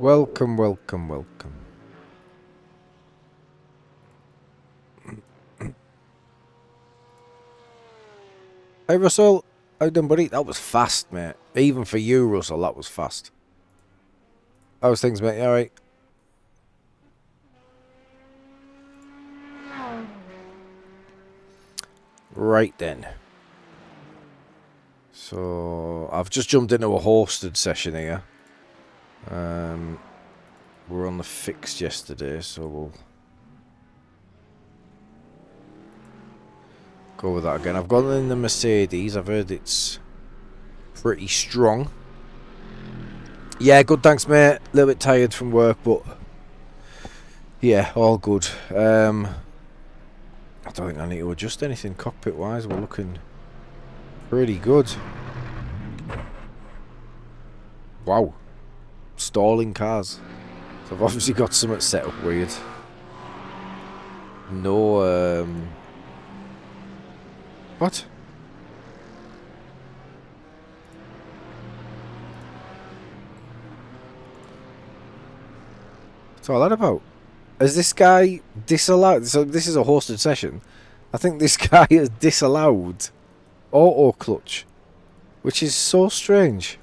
Welcome, welcome, welcome. Hey Russell, how you doing, buddy? That was fast, mate. Even for you, Russell, that was fast. How's things, mate? You alright? Right then. So, I've just jumped into a hosted session here. We were on the fixed yesterday, so we'll go with that again. I've gone in the Mercedes. I've heard it's pretty strong. Yeah, good, thanks, mate. A little bit tired from work, but yeah, all good. I don't think I need to adjust anything cockpit-wise. We're looking pretty good. Wow. Stalling cars. So I've obviously got something set up weird. No, what? What's all that about? Has this guy disallowed... So this is a hosted session. I think this guy has disallowed auto clutch, which is so strange.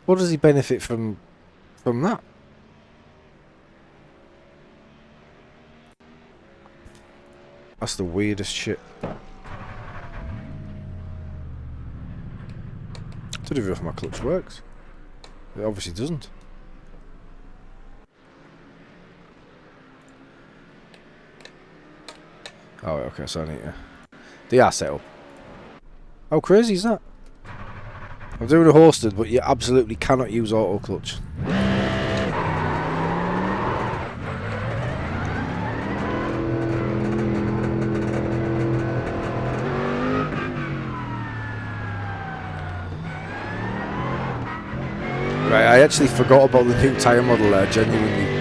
What does he benefit from that? That's the weirdest shit. I don't even know if my clutch works. It obviously doesn't. Oh, okay, so I need to... They are set up. How crazy is that? I'm doing a hosted, but you absolutely cannot use auto clutch. Right, I actually forgot about the new tyre model there, genuinely.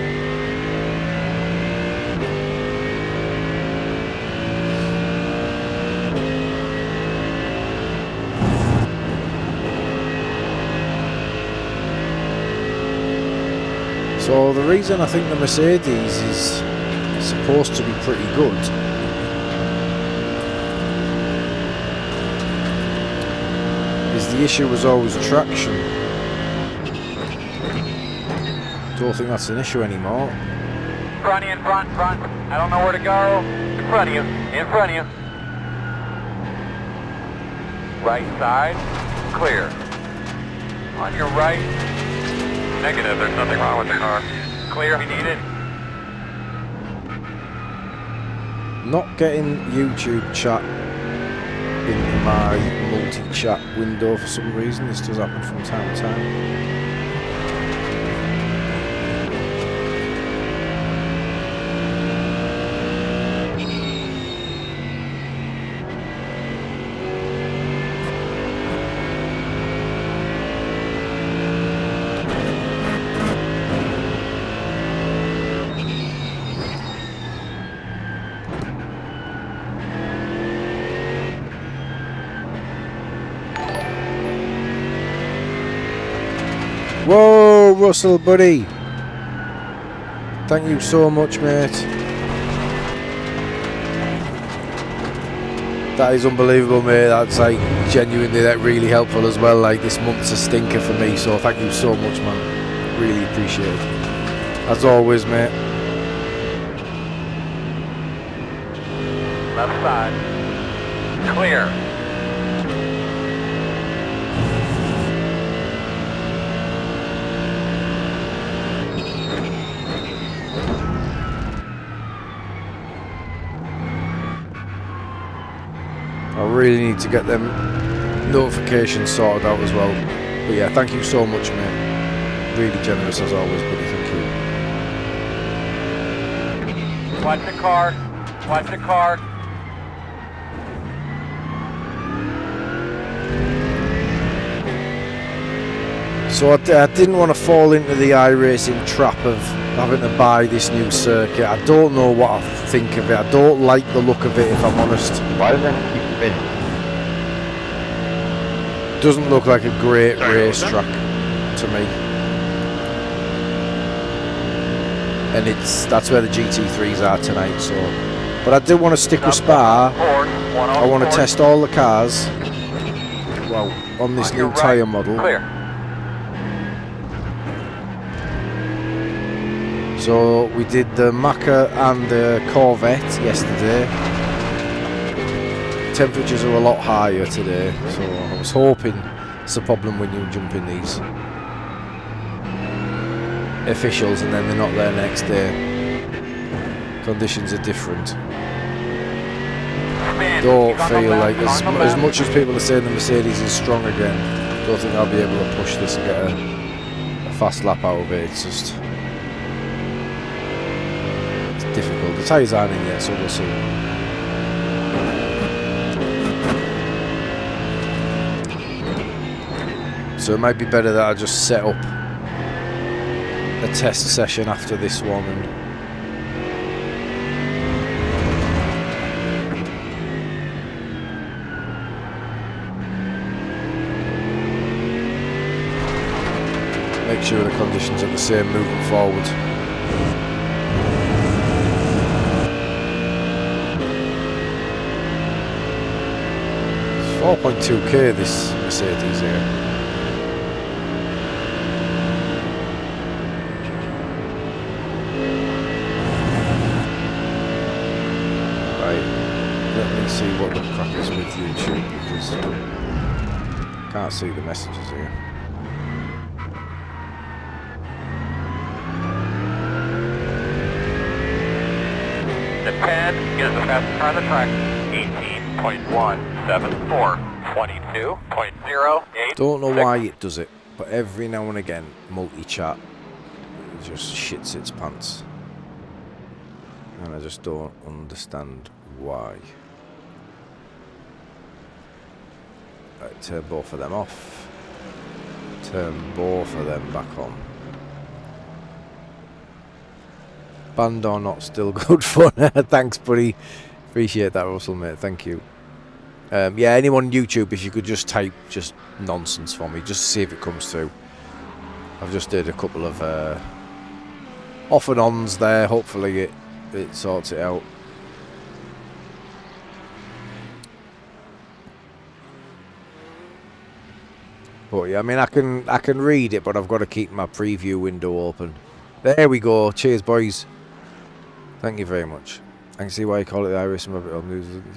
So the reason I think the Mercedes is supposed to be pretty good is the issue was always traction. Don't think that's an issue anymore. Front of you, front. I don't know where to go. In front of you, Right side, clear. On your right. Negative, there's nothing wrong with the car. Clear, we need it. Not getting YouTube chat in my multi-chat window for some reason. This does happen from time to time. Whoa, Russell, buddy. Thank you so much, mate. That is unbelievable, mate. That's like genuinely really helpful as well. Like, this month's a stinker for me, so thank you so much, man. Really appreciate it. As always, mate. Left side. Clear. I really need to get them notifications sorted out as well. But yeah, thank you so much, mate. Really generous as always, buddy. Thank you. Watch the car. Watch the car. So I didn't want to fall into the iRacing trap of having to buy this new circuit. I don't know what I think of it. I don't like the look of it, if I'm honest. Why does that keep spinning? Doesn't look like a great racetrack to me. And that's where the GT3s are tonight, so. But I do want to stick with Spa. I want to test all the cars. Well, on this new tyre model. Clear. So we did the Macca and the Corvette yesterday. Temperatures are a lot higher today, so I was hoping it's a problem when you jump in these officials and then they're not there next day. Conditions are different. Don't feel like as much as people are saying the Mercedes is strong again, don't think I'll be able to push this and get a fast lap out of it. It's just difficult. The tyres aren't in yet, so we'll see. So it might be better that I just set up a test session after this one and make sure the conditions are the same moving forward. 4.2k this Mercedes here. Right, let me see what the crack is with YouTube because I can't see the messages here. The pad is the fastest car on the track. 18.174. 22.08. Don't know why it does it, but every now and again, multi-chat just shits its pants. And I just don't understand why. Right, turn both of them off. Turn both of them back on. Band or not, still good fun. Thanks, buddy. Appreciate that, Russell, mate. Thank you. Yeah, anyone on YouTube, if you could just type just nonsense for me, just to see if it comes through. I've just did a couple of off and ons there. Hopefully it sorts it out. But yeah, I mean, I can read it, but I've got to keep my preview window open. There we go. Cheers, boys. Thank you very much. I can see why you call it the iRacing rabbit hole.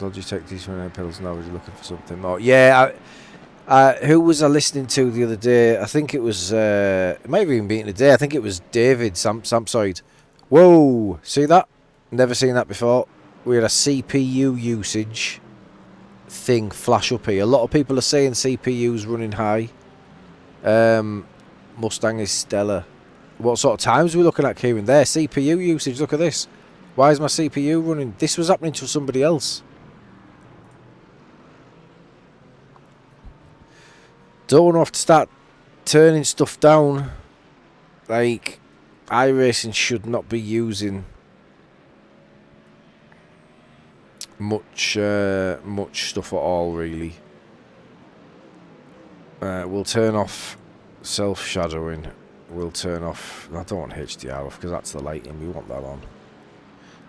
Logitech D29 pedals now. You're looking for something more. Yeah, who was I listening to the other day? I think it was. It might have even been today. I think it was David Samside. Whoa! See that? Never seen that before. We had a CPU usage thing flash up here. A lot of people are saying CPU's running high. Mustang is stellar. What sort of times are we looking at here and there? CPU usage. Look at this. Why is my CPU running? This was happening to somebody else. Don't have to start turning stuff down. Like, iRacing should not be using much stuff at all, really. We'll turn off self-shadowing. We'll turn off... I don't want HDR off because that's the lighting. We want that on.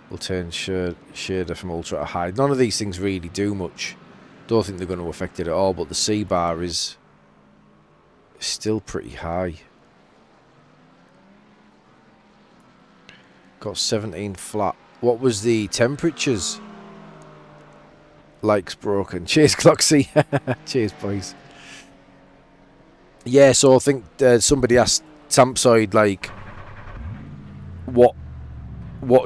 We'll turn shader from ultra to high. None of these things really do much. Don't think they're going to affect it at all, but the C-bar is still pretty high. Got 17 flat. What was the temperatures? Likes broken. Cheers, Cloxy. Cheers, boys. Yeah, so I think somebody asked Samside, like, what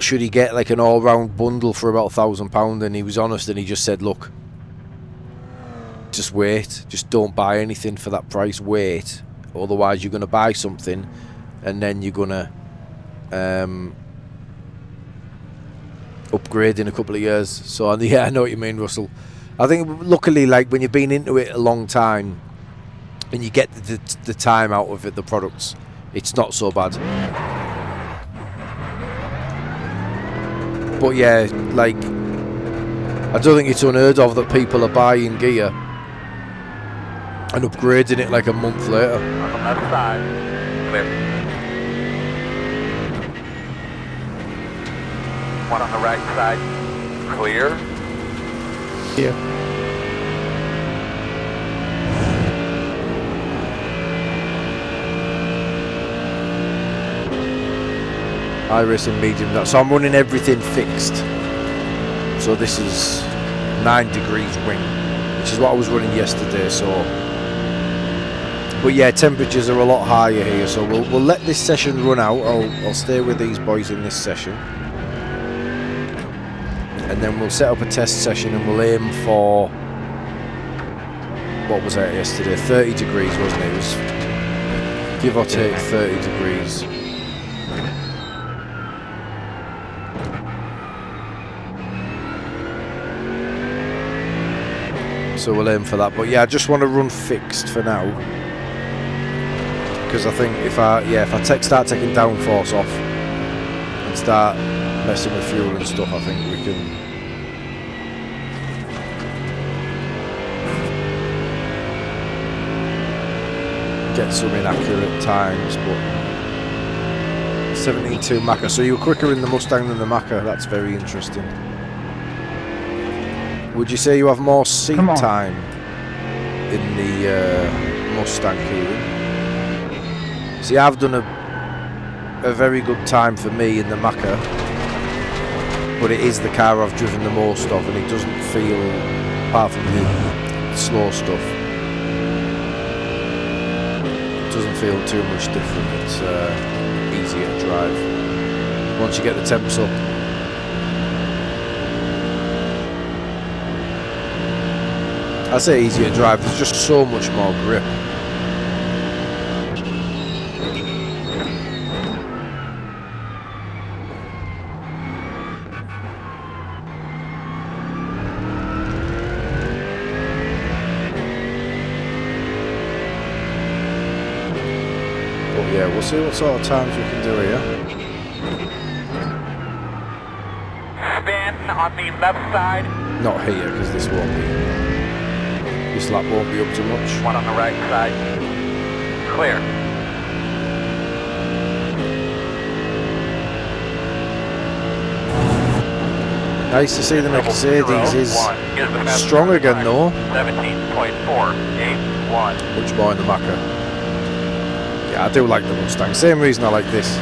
should he get, like an all-round bundle for about £1,000, and he was honest and he just said, look, just wait, just don't buy anything for that price, wait, otherwise you're going to buy something and then you're going to upgrade in a couple of years. So yeah, I know what you mean, Russell. I think luckily, like, when you've been into it a long time and you get the time out of it, the products, it's not so bad. But yeah, like, I don't think it's unheard of that people are buying gear and upgrading it like a month later. On the left side. Clear. One on the right side. Clear. Here. iRacing medium. So I'm running everything fixed. So this is 9 degrees wing, which is what I was running yesterday. So, but yeah, temperatures are a lot higher here. So we'll let this session run out. I'll stay with these boys in this session, and then we'll set up a test session and we'll aim for, what was that yesterday? 30 degrees, wasn't it? It was give or take 30 degrees. So we'll aim for that, but yeah, I just want to run fixed for now, because I think if I start taking downforce off and start messing with fuel and stuff, I think we can get some inaccurate times. But 17.2 Macca, so you were quicker in the Mustang than the Macca. That's very interesting. Would you say you have more seat time in the Mustang, Kieran? See, I've done a very good time for me in the Macca, but it is the car I've driven the most of, and it doesn't feel, apart from the slow stuff, it doesn't feel too much different. It's easier to drive once you get the temps up. I say easier to drive, there's just so much more grip. But yeah, we'll see what sort of times we can do here. Spin on the left side. Not here, because this won't be. This lap won't be up to much. One on the right side. Clear. Nice to see the Mercedes is strong again though. 17.481. Much more in the Macca. Yeah, I do like the Mustang. Same reason I like this.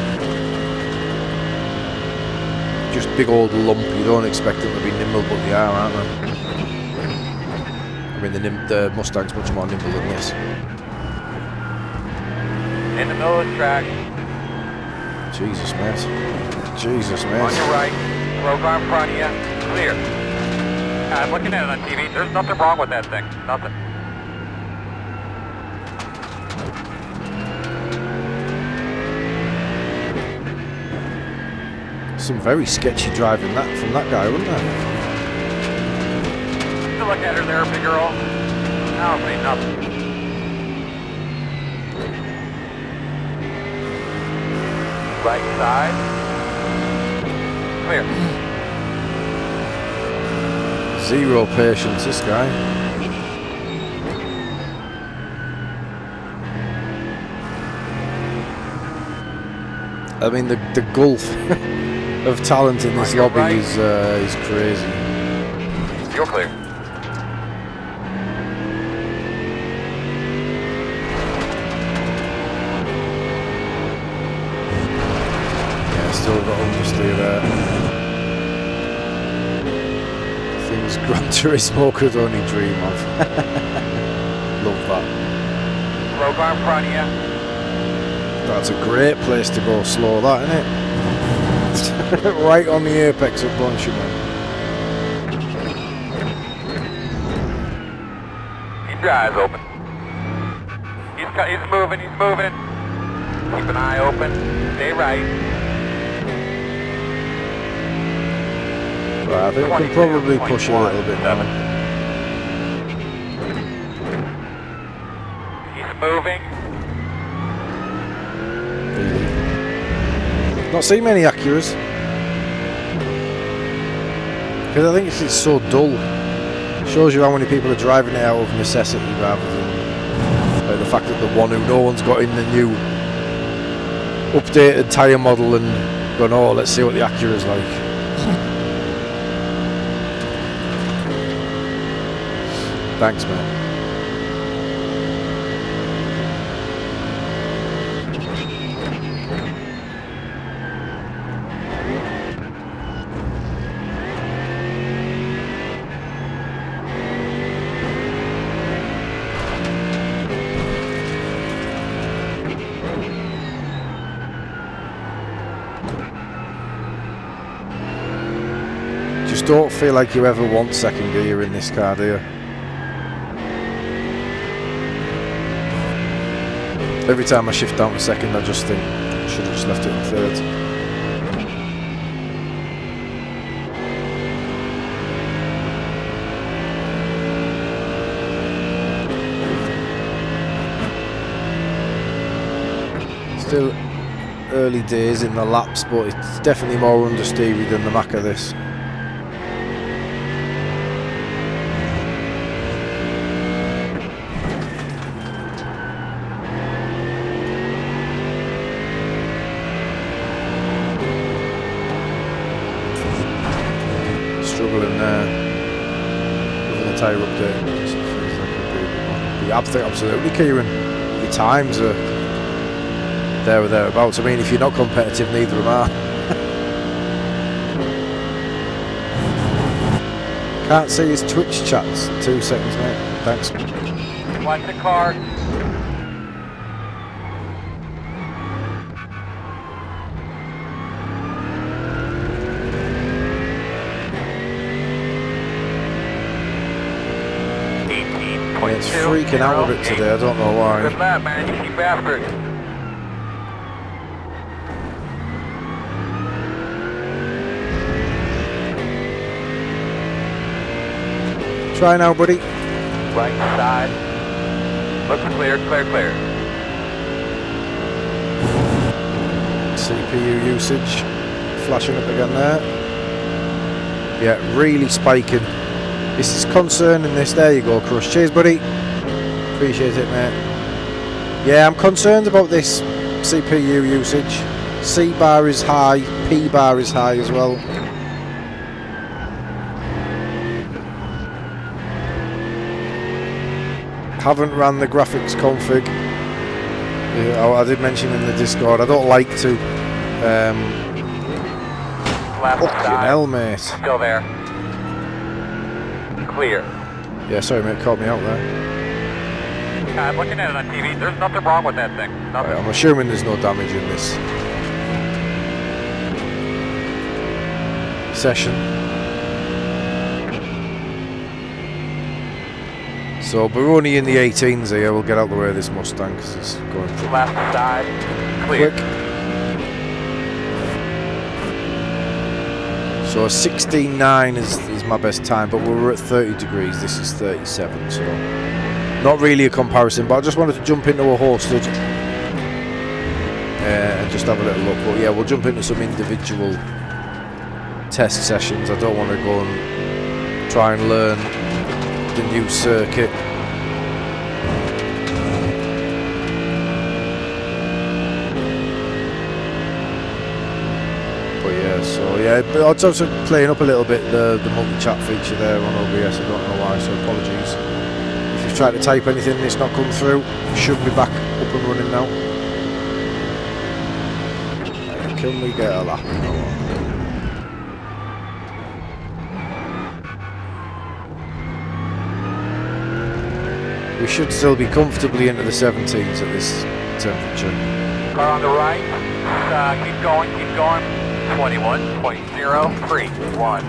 Just big old lump. You don't expect them to be nimble, but they are, aren't they? I mean, the Mustang's much more nimble than this. In the middle of the track. Jesus, mate. Jesus, mate. On your right. Road car in front of you. Clear. I'm looking at it on TV. There's nothing wrong with that thing. Nothing. Some very sketchy driving that from that guy, wasn't there? Look at her there, big girl. I don't see nothing. Right side. Clear. Zero patience, this guy. I mean, the gulf of talent in this lobby right. is crazy. You're clear. Still got understeer there. Things Gran Turismo could only dream of. Love that. Low car in front of you. That's a great place to go slow, that, isn't it? Right on the apex of Blanchiment. Keep your eyes open. He's moving, he's moving. Keep an eye open. Stay right. Right, I think we can probably push a little bit now. He's moving. Not seen many Acuras. Because I think it's so dull. Shows you how many people are driving it out of necessity rather than fact that the one who no one's got in the new updated tyre model and gone, oh, let's see what the Acura's like. Thanks, mate. Just don't feel like you ever want second gear in this car, do you? Every time I shift down to second, I just think I should have just left it in third. Still early days in the laps, but it's definitely more understeery than the Mac of this. Struggling there with the tyre update. I think absolutely, Kieran. Your times are there or thereabouts. I mean, if you're not competitive, neither am I. Can't see his Twitch chats. 2 seconds, mate. Thanks. Watch the car. It's freaking out a bit today, I don't know why. Good lap, man, you keep after it. Try now, buddy. Right side. Looks clear, clear, clear. CPU usage flashing up again there. Yeah, really spiking. This is concerning, this. There you go, Crush. Cheers, buddy. Appreciate it, mate. Yeah, I'm concerned about this CPU usage. C bar is high, P bar is high as well. Haven't ran the graphics config. Yeah, I did mention in the Discord, I don't like to. Fucking hell, mate. Still there. Clear. Yeah, sorry, mate, caught me out there. I'm looking at it on TV. There's nothing wrong with that thing. Nothing. Right, I'm assuming there's no damage in this session. So Baroni in the 18s here. We'll get out the way of this Mustang because it's going pretty Left side. Clear. quick. So 16.9 is my best time, but we're at 30 degrees. This is 37, so not really a comparison. But I just wanted to jump into a hosted and just have a little look. But yeah, we'll jump into some individual test sessions. I don't want to go and try and learn the new circuit. So yeah, but I was also playing up a little bit the multi-chat feature there on OBS. I don't know why, so apologies. If you've tried to type anything and it's not come through, it should be back up and running now. Can we get a lap? We should still be comfortably into the 17s at this temperature. Car on the right. Keep going, keep going. 21.031.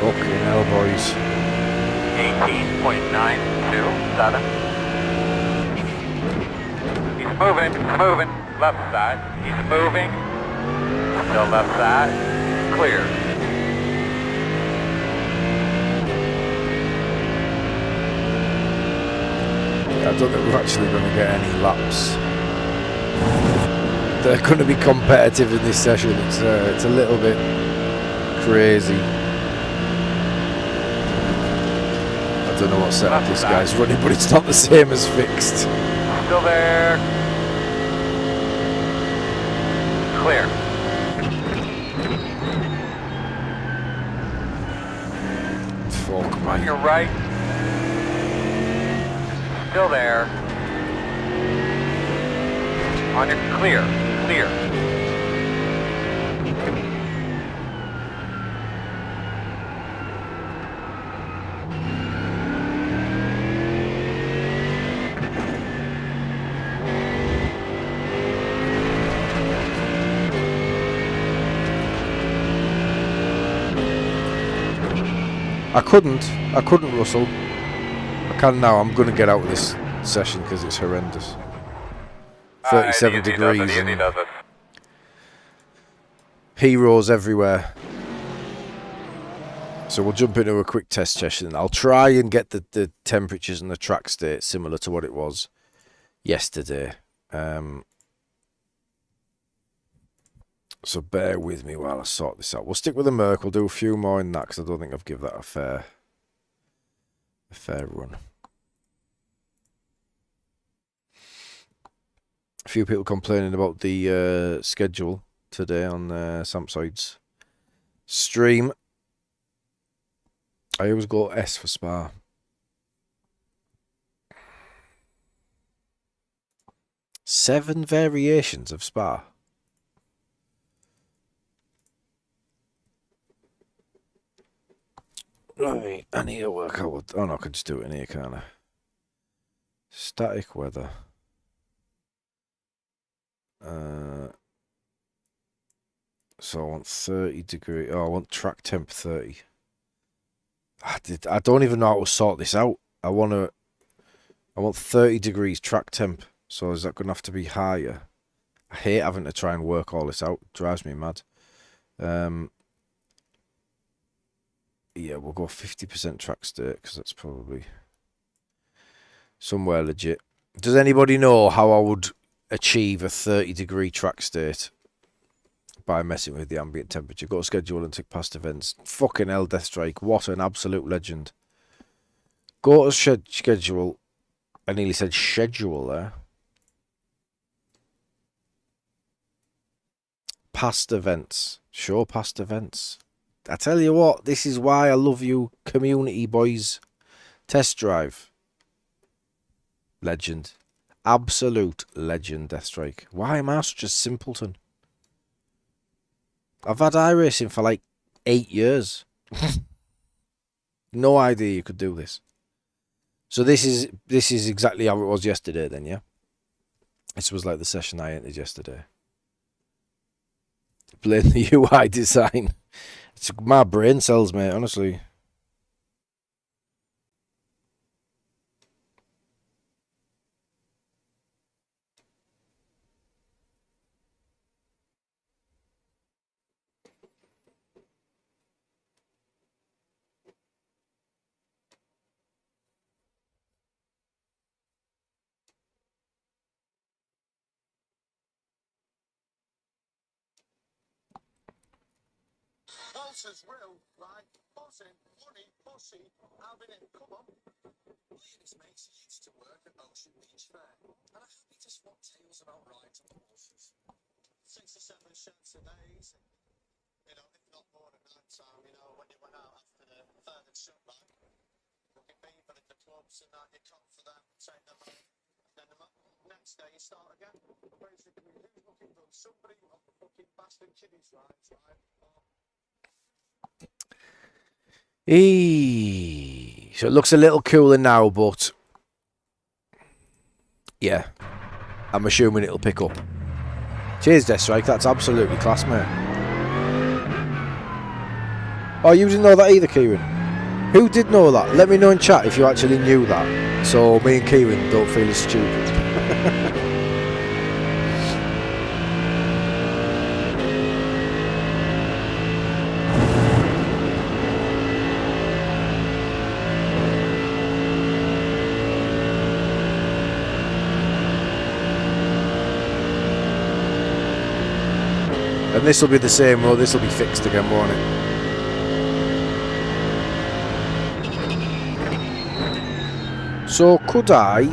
Fucking hell, boys. 18.927. He's moving, moving. Left side. He's moving. Still left side. Clear. I don't think we're actually going to get any laps. They're going to be competitive in this session. It's a little bit crazy. I don't know what setup this guy's running, but it's not the same as fixed. Still there. Clear. Fuck, On man. your right. Still there. On your clear. Clear. I couldn't, Russell. I can now. I'm going to get out of this session because it's horrendous. 37 degrees and heroes everywhere. So we'll jump into a quick test session. I'll try and get the temperatures and the track state similar to what it was yesterday. So bear with me while I sort this out. We'll stick with the Merc. We'll do a few more in that because I don't think I've given that a fair run. A few people complaining about the schedule today on Samside's stream. I always go S for Spa. Seven variations of Spa. Right, I need to work out what... Oh no, I can just do it in here, can't I? Static weather. So I want 30 degree. Oh, I want track temp 30. I don't even know how to sort this out. I want 30 degrees track temp. So is that going to have to be higher? I hate having to try and work all this out. It drives me mad. Yeah, we'll go 50% track state because that's probably somewhere legit. Does anybody know how I would achieve a 30 degree track state by messing with the ambient temperature? Go to schedule and tick past events. Fucking hell, Death Strike. What an absolute legend. Go to schedule. I nearly said schedule there. Past events. Show past events. I tell you what, this is why I love you, community boys. Test drive. Legend. Absolute legend, Deathstrike. Why am I such a simpleton? I've had iRacing for like 8 years. No idea you could do this. So this is exactly how it was yesterday then, yeah? This was like the session I entered yesterday. Blame the UI design. It's my brain cells, mate, honestly. Bolter's real, right? Buzzing, money, pussy, having it, come on. Me and his mates used to work at Ocean Beach Fair, and I hope he just want tales about rides on horses. 6 or 7 shirts a day, you know, if not more at night time, you know, when you went out after the further sunlight, looking people in the clubs and that, you come for them, take them home, then the next day you start again. Basically, who's looking for somebody on the fucking bastard kiddies rides, right? So it looks a little cooler now, but yeah, I'm assuming it'll pick up. Cheers, Deathstrike. That's absolutely class, mate. Oh, you didn't know that either, Kieran? Who did know that? Let me know in chat if you actually knew that, so me and Kieran don't feel as stupid. And this will be the same road, this will be fixed again, won't it? So could I...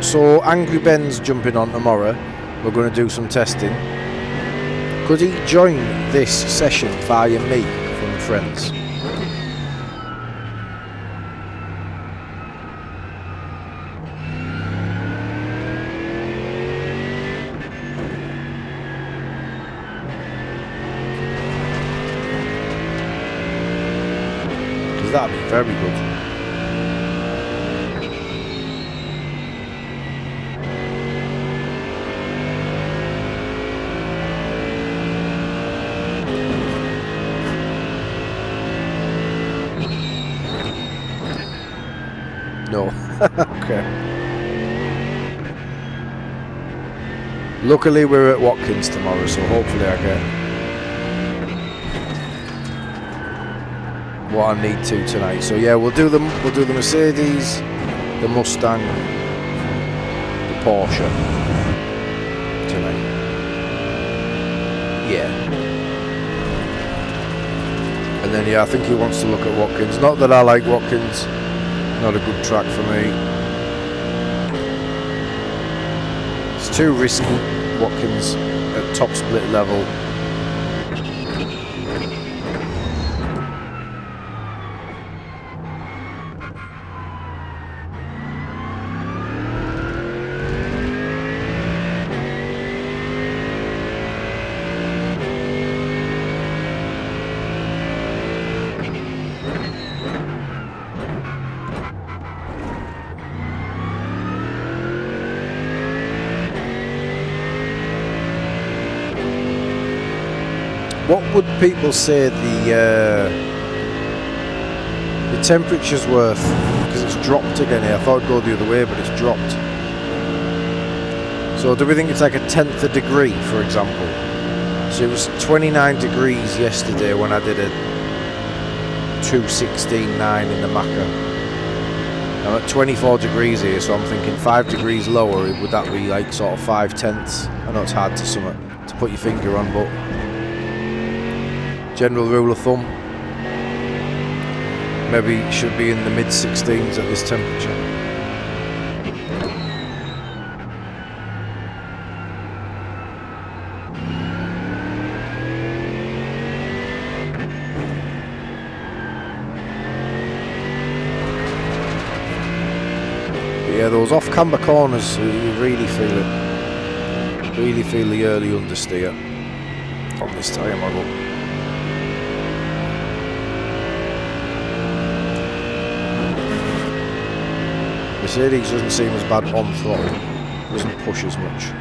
So Angry Ben's jumping on tomorrow, we're going to do some testing. Could he join this session via me from friends? That'd be very good. No. Okay. Luckily we're at Watkins tomorrow, so hopefully I get what I need to tonight. So yeah, we'll do the Mercedes, the Mustang, the Porsche tonight. Yeah. And then yeah, I think he wants to look at Watkins. Not that I like Watkins, not a good track for me. It's too risky, Watkins at top split level. What would people say the temperature's worth? Because it's dropped again here. I thought it'd go the other way, but it's dropped. So do we think it's like a tenth a degree, for example? So it was 29 degrees yesterday when I did a 2:16.9 in the Macca. I'm at 24 degrees here, so I'm thinking 5 degrees lower. Would that be like sort of 5/10? I know it's hard to put your finger on, but general rule of thumb, maybe it should be in the mid-16s at this temperature. But yeah, those off-camber corners, you really feel it. Really feel the early understeer on this tyre model. Mercedes doesn't seem as bad on throttle, doesn't push as much.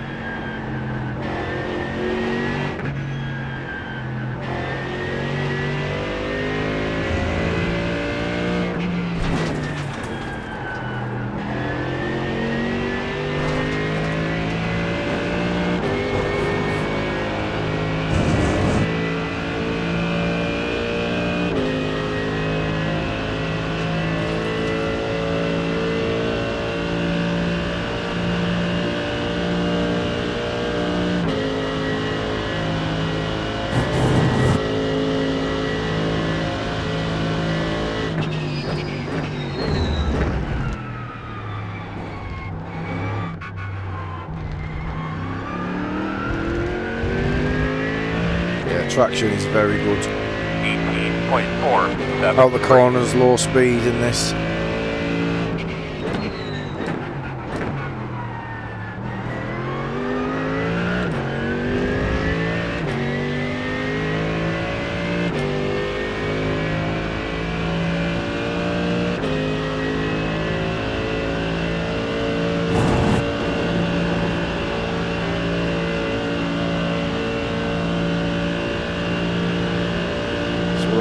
Traction is very good. 18.4. Out the corners, low speed in this.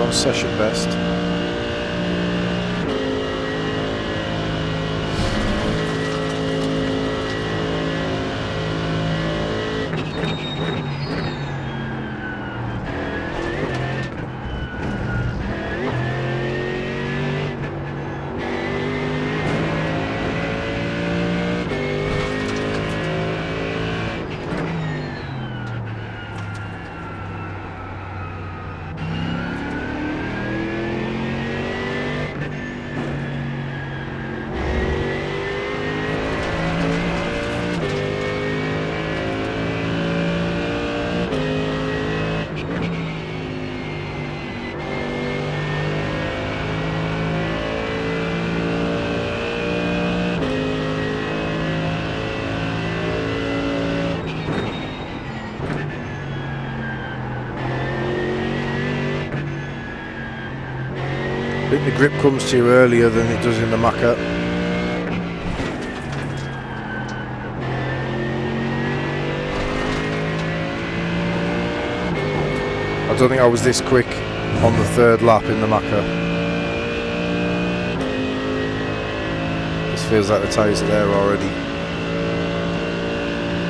on session best. I think the grip comes to you earlier than it does in the Macca. I don't think I was this quick on the third lap in the Macca. This feels like the tyres are there already.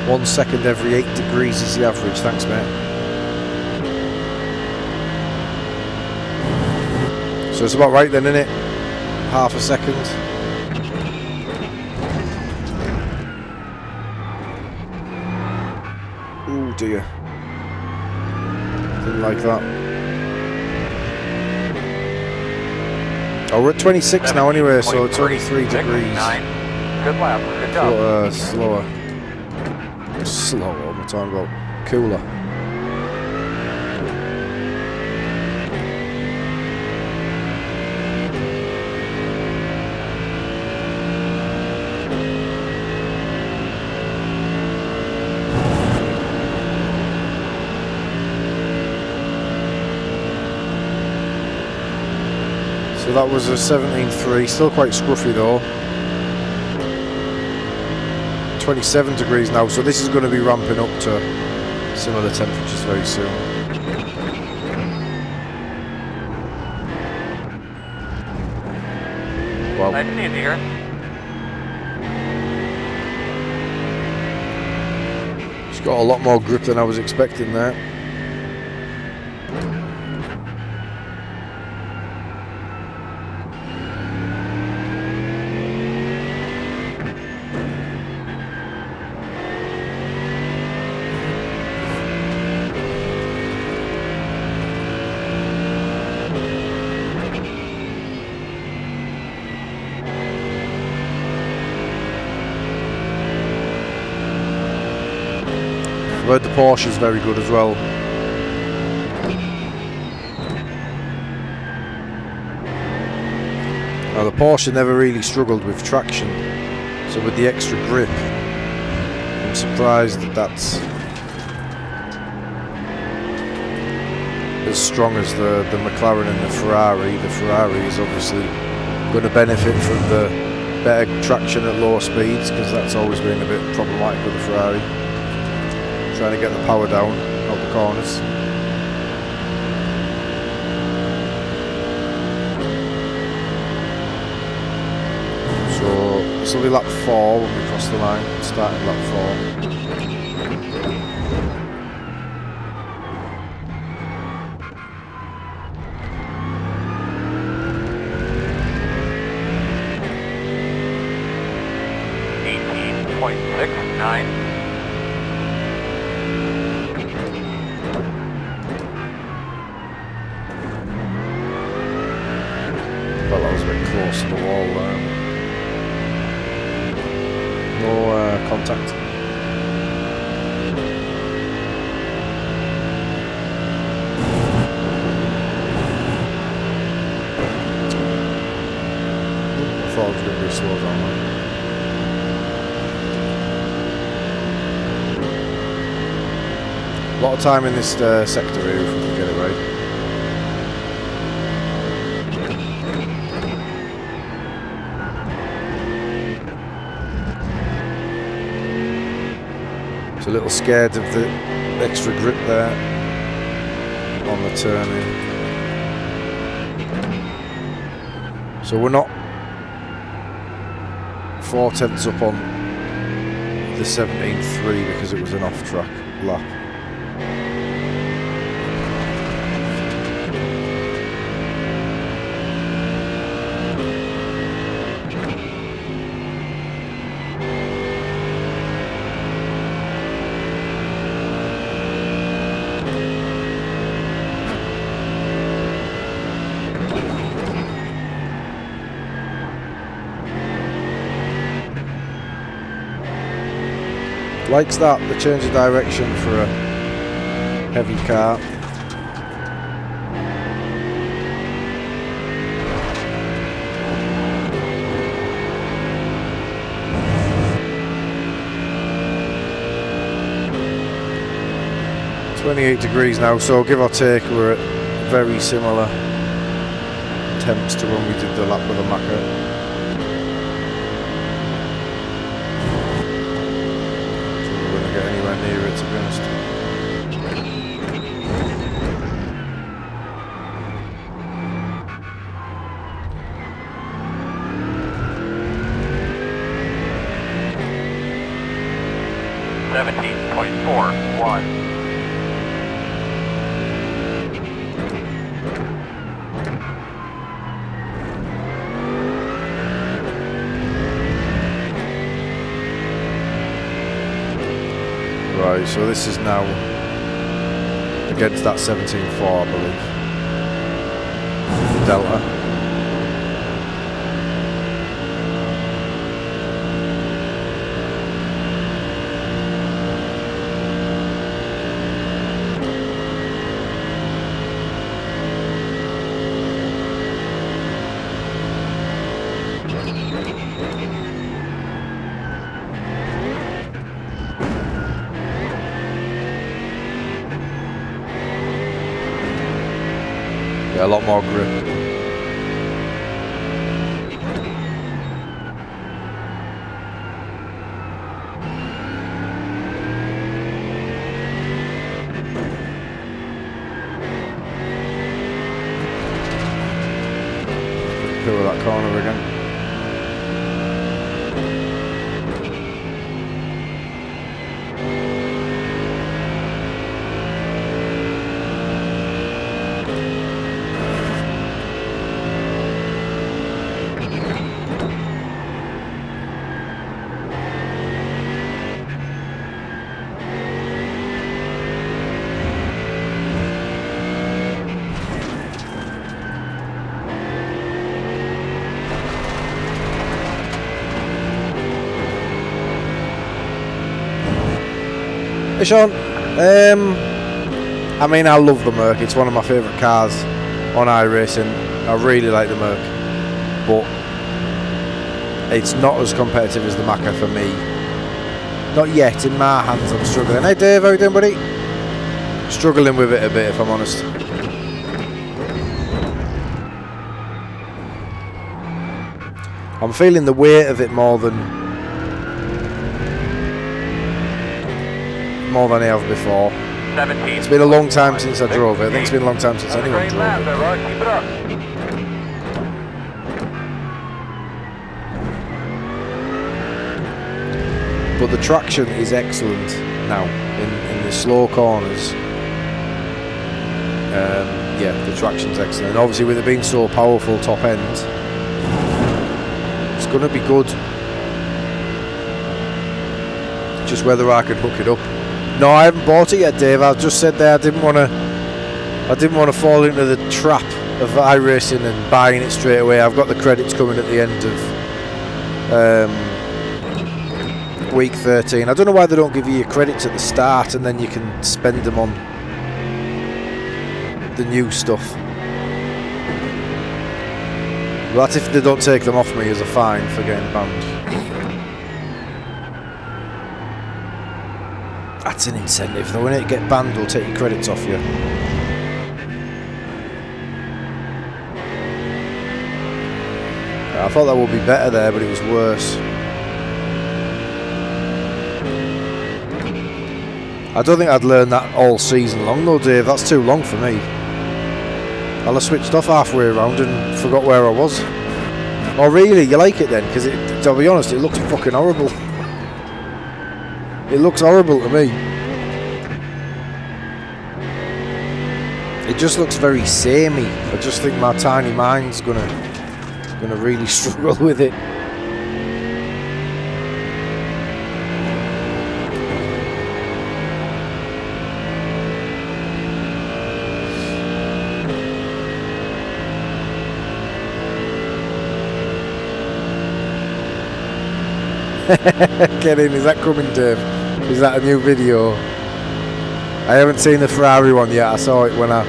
1 second every 8 degrees is the average, thanks mate. So it's about right then, isn't it? Half a second. Oh dear. Didn't like that. Oh, we're at 26 now anyway, so it's only 3 degrees. Good lap. Good job. Slower. Slower, what am I talking about? Cooler. So that was a 17.3, still quite scruffy though. 27 degrees now, so this is going to be ramping up to similar temperatures very soon. Wow. Nice and easy here. She's got a lot more grip than I was expecting there. I've heard the Porsche is very good as well. Now the Porsche never really struggled with traction, so with the extra grip, I'm surprised that that's as strong as the McLaren and the Ferrari. The Ferrari is obviously going to benefit from the better traction at lower speeds, because that's always been a bit problematic with the Ferrari. Trying to get the power down out the corners. So this will be lap 4 when we cross the line, starting lap 4. 18.69. Thought that was a bit close to the wall there. No contact. I thought it was going to be slow down there. A lot of time in this sector here if we can get it right. A little scared of the extra grip there on the turning. So we're not 4/10 up on the 17.3 because it was an off-track lap. Likes that, the change of direction for a heavy car. $28 now, so give or take we're at very similar temps to when we did the lap with the Macca. Anywhere near it, to be honest. Right, so this is now against that 17.4, I believe. The Delta. Yeah, a lot more grip. Pull that corner again. Hey Sean, I mean, I love the Merc. It's one of my favourite cars on iRacing. I really like the Merc, but it's not as competitive as the Macca for me. Not yet. In my hands, I'm struggling. Hey Dave, how you doing, buddy? Struggling with it a bit, if I'm honest. I'm feeling the weight of it more than I have before. It's been a long time since I drove it. I think it's been a long time since anyone drove it. But the traction is excellent now in the slow corners. Yeah, the traction's excellent. And obviously with it being so powerful top end, it's going to be good. Just whether I could hook it up. No, I haven't bought it yet, Dave. I just said there I didn't want to fall into the trap of iRacing and buying it straight away. I've got the credits coming at the end of week 13. I don't know why they don't give you your credits at the start and then you can spend them on the new stuff. Well, that's if they don't take them off me as a fine for getting banned. That's an incentive though, innit? Get banned, they'll take your credits off you. I thought that would be better there, but it was worse. I don't think I'd learn that all season long though, Dave. That's too long for me. I'll have switched off halfway around and forgot where I was. Oh really? You like it then? Because to be honest, it looks fucking horrible. It looks horrible to me. It just looks very samey. I just think my tiny mind's gonna really struggle with it. Get in, is that coming, Dave? Is that a new video? I haven't seen the Ferrari one yet. I saw it when I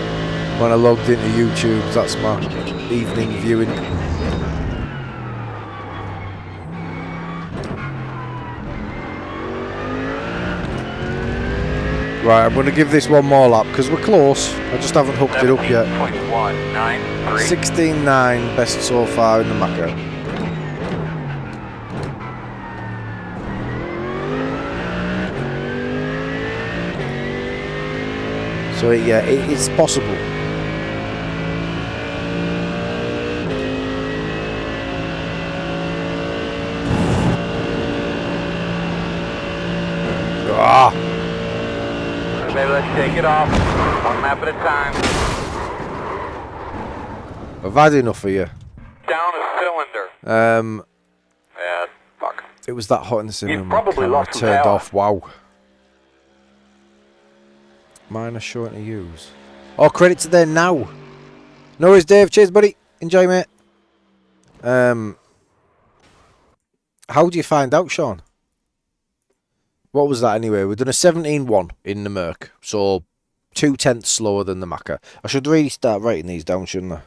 logged into YouTube. That's my evening viewing. Right, I'm going to give this one more lap because we're close. I just haven't hooked it up yet. 16.9 best so far in the Macca. So yeah, it's possible. Ah! Maybe let's shake it off. One lap at a time. I've had enough of you. Down a cylinder. Yeah, fuck. It was that hot in the cinema. You've probably lost some turned power. off. Wow. Mine are showing to use. Oh, credits are there now. No worries, Dave. Cheers, buddy. Enjoy, mate. How do you find out, Sean? What was that anyway? We've done a 17.1 in the Merc. So 0.2 slower than the Macca. I should really start writing these down, shouldn't I?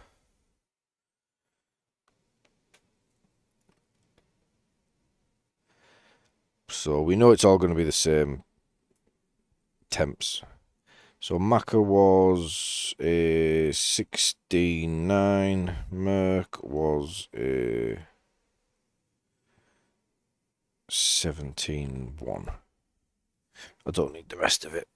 So we know it's all going to be the same temps. So Macca was a 16.9, Merc was a 17.1. I don't need the rest of it.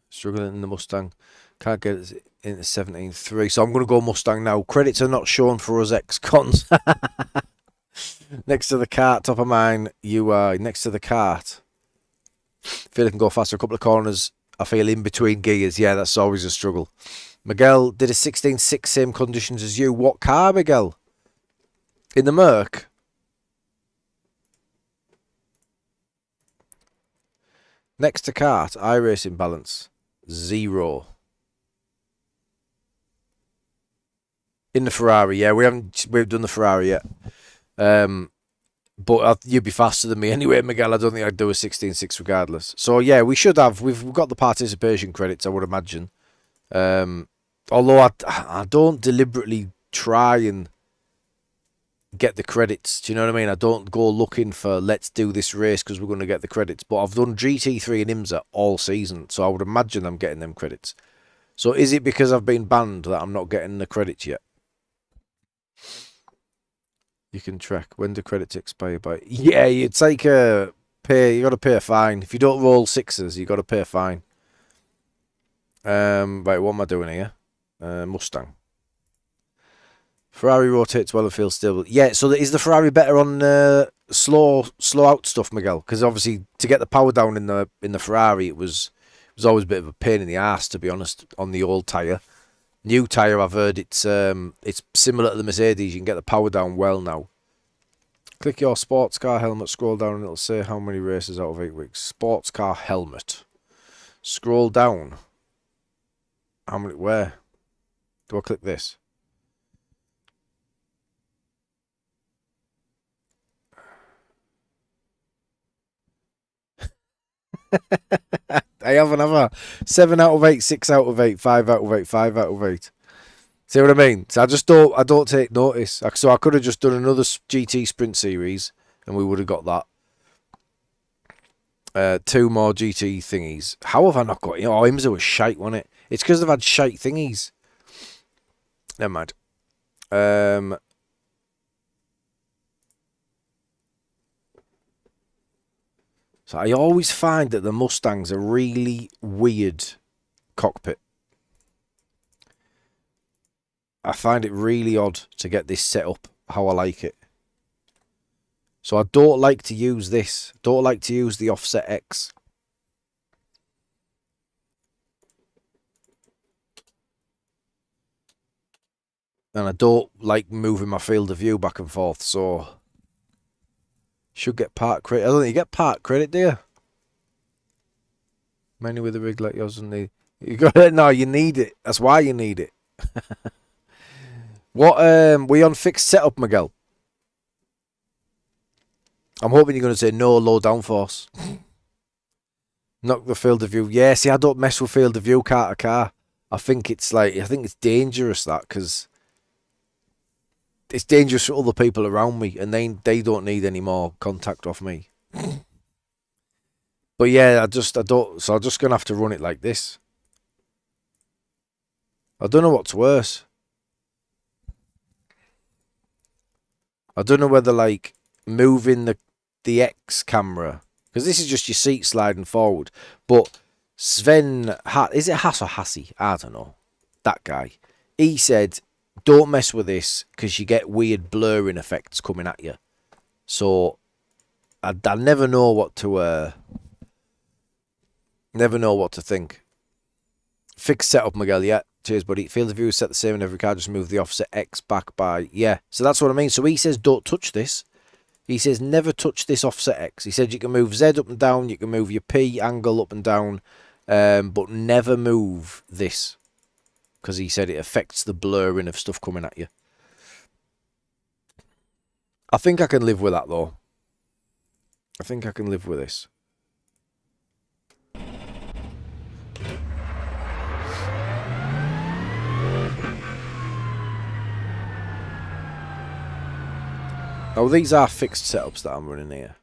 Struggling in the Mustang. Can't get it into 17.3. So I'm going to go Mustang now. Credits are not shown for us ex-cons. Next to the cart, top of mine, you are next to the cart. Feel I can go faster a couple of corners. I feel in between gears. Yeah, that's always a struggle. Miguel did a 16.6, same conditions as you. What car, Miguel? In the Merc? Next to cart, iRacing balance, 0. In the Ferrari, yeah, we've done the Ferrari yet. But you'd be faster than me anyway, Miguel. I don't think I'd do a 16.6 regardless. So yeah, we've got the participation credits, I would imagine. Although I don't deliberately try and get the credits. Do you know what I mean? I don't go looking for let's do this race because we're going to get the credits. But I've done GT3 and IMSA all season, so I would imagine I'm getting them credits. So is it because I've been banned that I'm not getting the credits yet? You can track when do credits expire by. Yeah, it's like you got to pay a fine. If you don't roll sixes, you got to pay a fine. Right, what am I doing here? Mustang. Ferrari rotates well and feels stable. Yeah, so is the Ferrari better on slow out stuff, Miguel? Because obviously to get the power down in the Ferrari, it was always a bit of a pain in the ass, to be honest, on the old tyre. New tyre, I've heard it's similar to the Mercedes. You can get the power down well now. Click your sports car helmet, scroll down, and it'll say how many races out of 8 weeks. Sports car helmet. Scroll down. How many? Where? Do I click this? I haven't, have I? 7 out of 8, 6 out of 8, 5 out of 8, 5 out of 8. See what I mean? So I don't take notice. So I could have just done another GT Sprint Series and we would have got that. 2 more GT thingies. How have I not got it? Oh, IMSA was shite, wasn't it? It's because they've had shite thingies. Never mind. So I always find that the Mustangs are really weird cockpit. I find it really odd to get this set up how I like it. So I don't like to use this. Don't like to use the offset X. And I don't like moving my field of view back and forth, so should get part credit. I don't think you get part credit, do you? Mainly with a rig like yours and the you got it. No, you need it. That's why you need it. What we on fixed setup, Miguel? I'm hoping you're going to say no low downforce. Knock the field of view. Yeah, see, I don't mess with field of view car to car. I think it's dangerous that, because it's dangerous for other people around me, and they don't need any more contact off me. But yeah, I don't. So I'm just gonna have to run it like this. I don't know what's worse. I don't know whether like moving the X camera, because this is just your seat sliding forward. But Sven, is it Hass or Hassie? I don't know. That guy. He said, don't mess with this because you get weird blurring effects coming at you. So I never know what to think. Fixed setup, Miguel. Yeah, cheers, buddy. Field of view is set the same in every car. Just move the offset X back by. Yeah, so that's what I mean. So he says don't touch this. He says never touch this offset X. He said you can move Z up and down. You can move your P angle up and down, but never move this, because he said it affects the blurring of stuff coming at you. I think I can live with that, though. I think I can live with this. Now, these are fixed setups that I'm running here.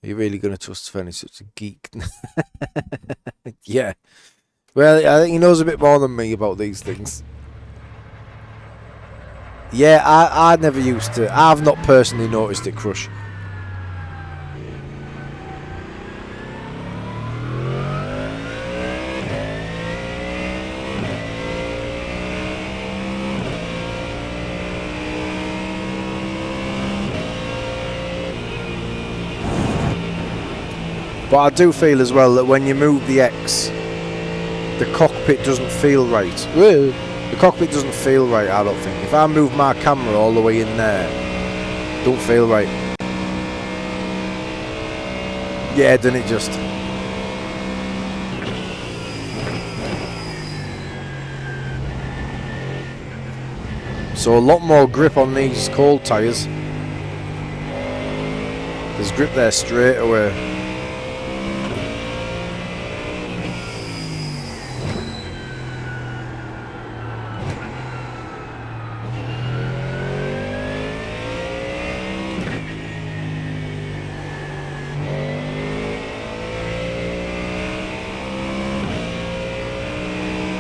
Are you really going to trust Sven? He's such a geek. Yeah. Well, I think he knows a bit more than me about these things. Yeah, I never used to. I've not personally noticed it crush. But I do feel as well that when you move the X, the cockpit doesn't feel right. The cockpit doesn't feel right, I don't think. If I move my camera all the way in there, don't feel right. Yeah, doesn't it just? So a lot more grip on these cold tyres. There's grip there straight away.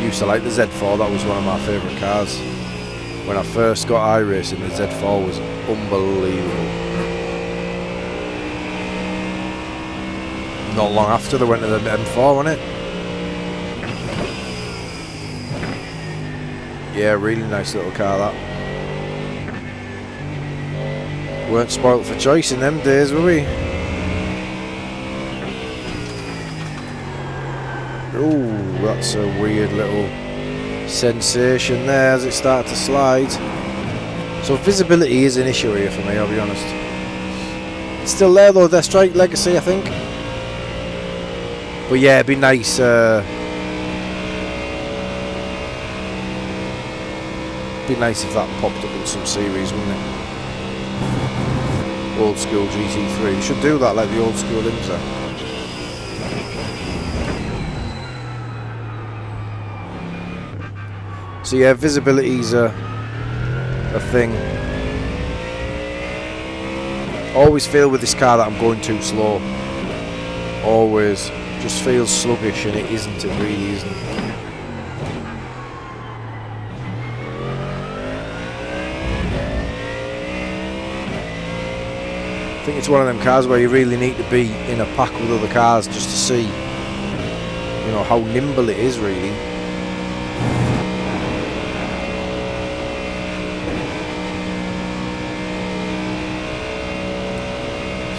Used to like the Z4, that was one of my favourite cars. When I first got iRacing, the Z4 was unbelievable. Not long after they went to the M4, wasn't it? Yeah, really nice little car that. Weren't spoilt for choice in them days, were we? Ooh, that's a weird little sensation there as it started to slide. So visibility is an issue here for me, I'll be honest. It's still there though, their strike legacy, I think. But yeah, it'd be nice. Be nice if that popped up in some series, wouldn't it? Old school GT3. You should do that like the old school Imsa. So yeah, visibility's a thing. Always feel with this car that I'm going too slow. Always. Just feels sluggish, and it isn't, it really isn't. I think it's one of them cars where you really need to be in a pack with other cars just to see, you know, how nimble it is really.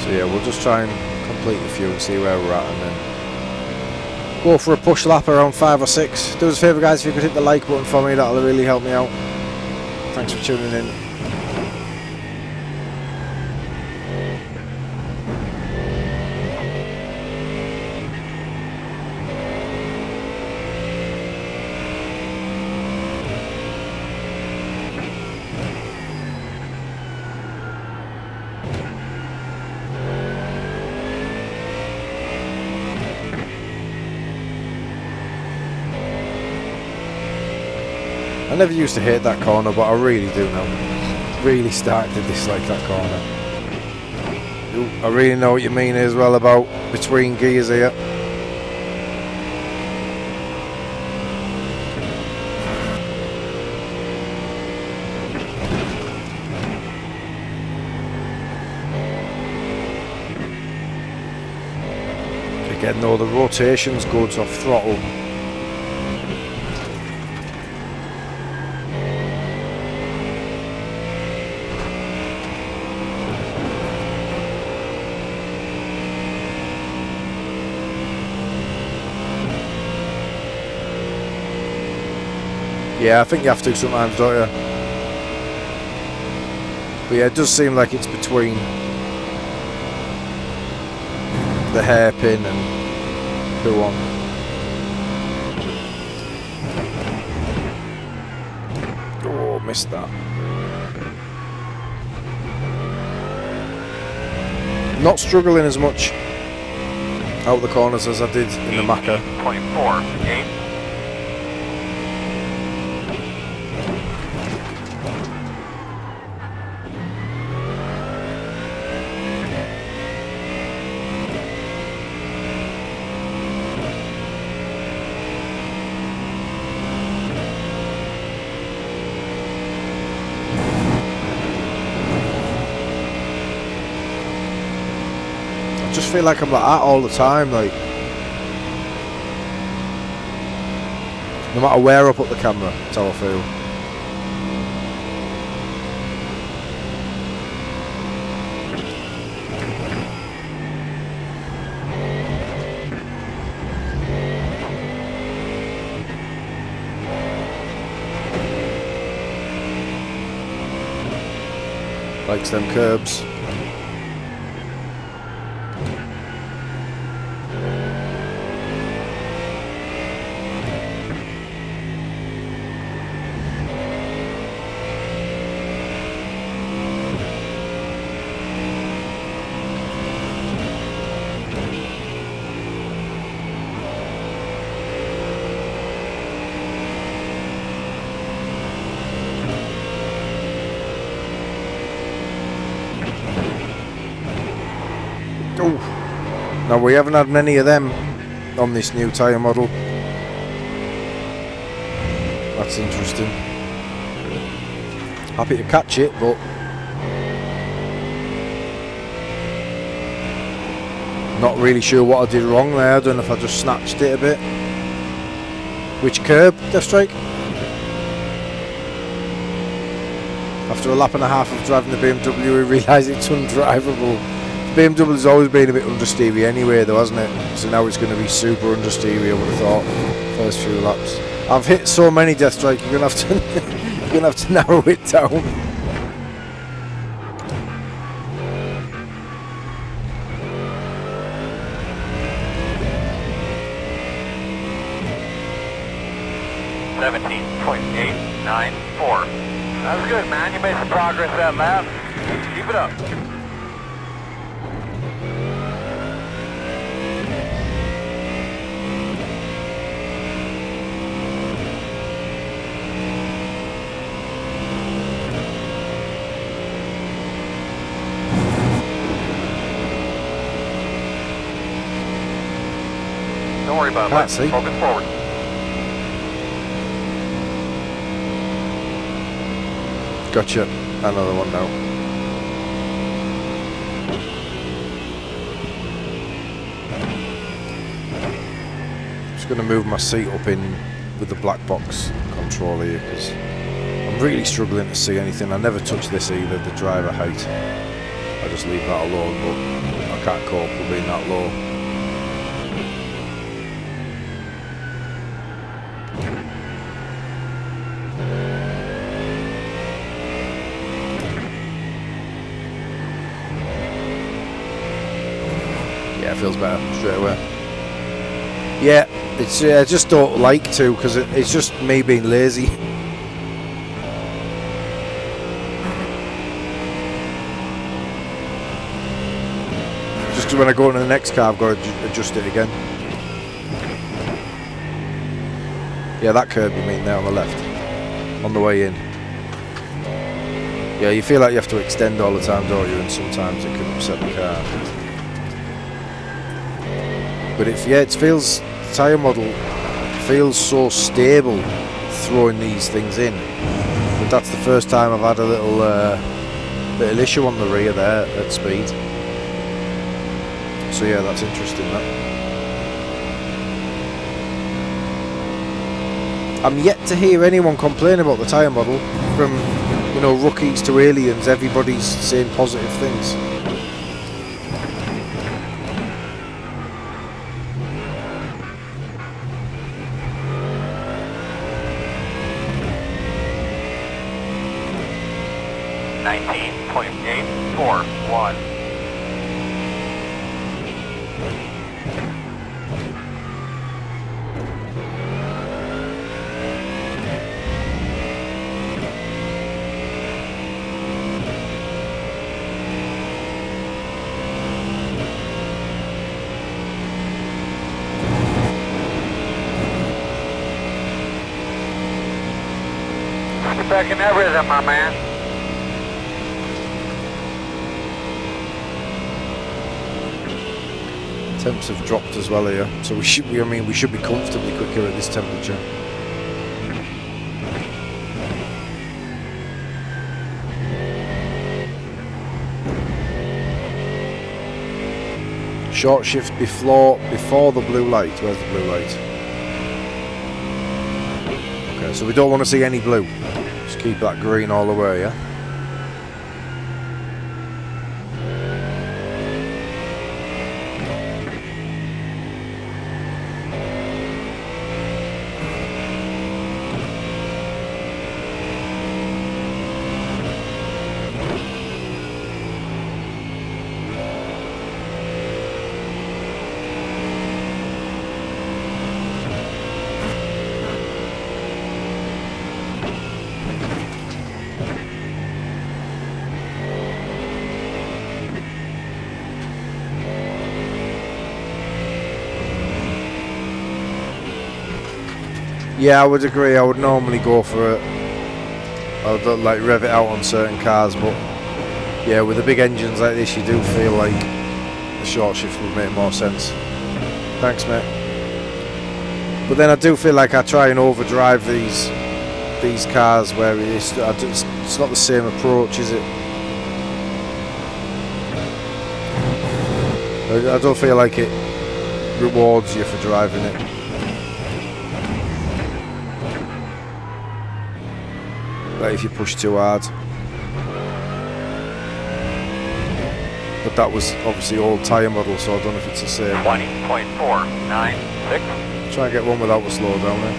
So yeah, we'll just try and complete a few and see where we're at, and then go for a push lap around 5 or 6. Do us a favour, guys, if you could hit the like button for me, that'll really help me out. Thanks for tuning in. I never used to hate that corner, but I really do now. Really started to dislike that corner. Ooh, I really know what you mean as well about between gears here. Again though, the rotation's good off throttle. Yeah, I think you have to sometimes, don't you? But yeah, it does seem like it's between the hairpin and who on. Oh, missed that. Not struggling as much out the corners as I did in the Macca. 0.48. I just feel like I'm like that all the time, like no matter where I put the camera, that's how I feel. Likes them curbs. Oh, now we haven't had many of them on this new tyre model. That's interesting. Happy to catch it, but not really sure what I did wrong there. I don't know if I just snatched it a bit. Which curb, Deathstrike? After a lap and a half of driving the BMW, we realised it's undrivable. BMW's always been a bit understeery anyway though, hasn't it? So now it's going to be super understeery, I would have thought, first few laps. I've hit so many Deathstrike, you're going to have to you're going to have to narrow it down. .894. That was good, man. You made some progress that lap. Keep it up. Don't worry about that. Focus forward. Gotcha. Another one now. Just going to move my seat up in with the black box controller here because I'm really struggling to see anything. I never touch this either, the driver height. I just leave that alone. But Can't cope with being that low. Yeah, it feels better straight away. Yeah, it's I just don't like to because it's just me being lazy. Just 'cause when I go into the next car, I've got to adjust it again. Yeah, that curb you mean there on the left, on the way in. Yeah, you feel like you have to extend all the time, don't you? And sometimes it can upset the car. But it feels, the tyre model feels so stable throwing these things in. But that's the first time I've had a little issue on the rear there at speed. So yeah, that's interesting. That. I'm yet to hear anyone complain about the tyre model. From, you know, rookies to aliens, everybody's saying positive things. .841. Get back in that rhythm, my man. Temps have dropped as well here, so we should be comfortably quicker at this temperature. Short shift before the blue light. Where's the blue light? Okay, so we don't want to see any blue. Just keep that green all the way, yeah? Yeah, I would agree. I would normally go for it. I would like rev it out on certain cars, but yeah, with the big engines like this, you do feel like the short shift would make more sense. Thanks, mate. But then I do feel like I try and overdrive these cars where it's not the same approach, is it? I don't feel like it rewards you for driving it. Like if you push too hard. But that was obviously old tyre model, so I don't know if it's the same. 20.496. Try and get one without the slow down there.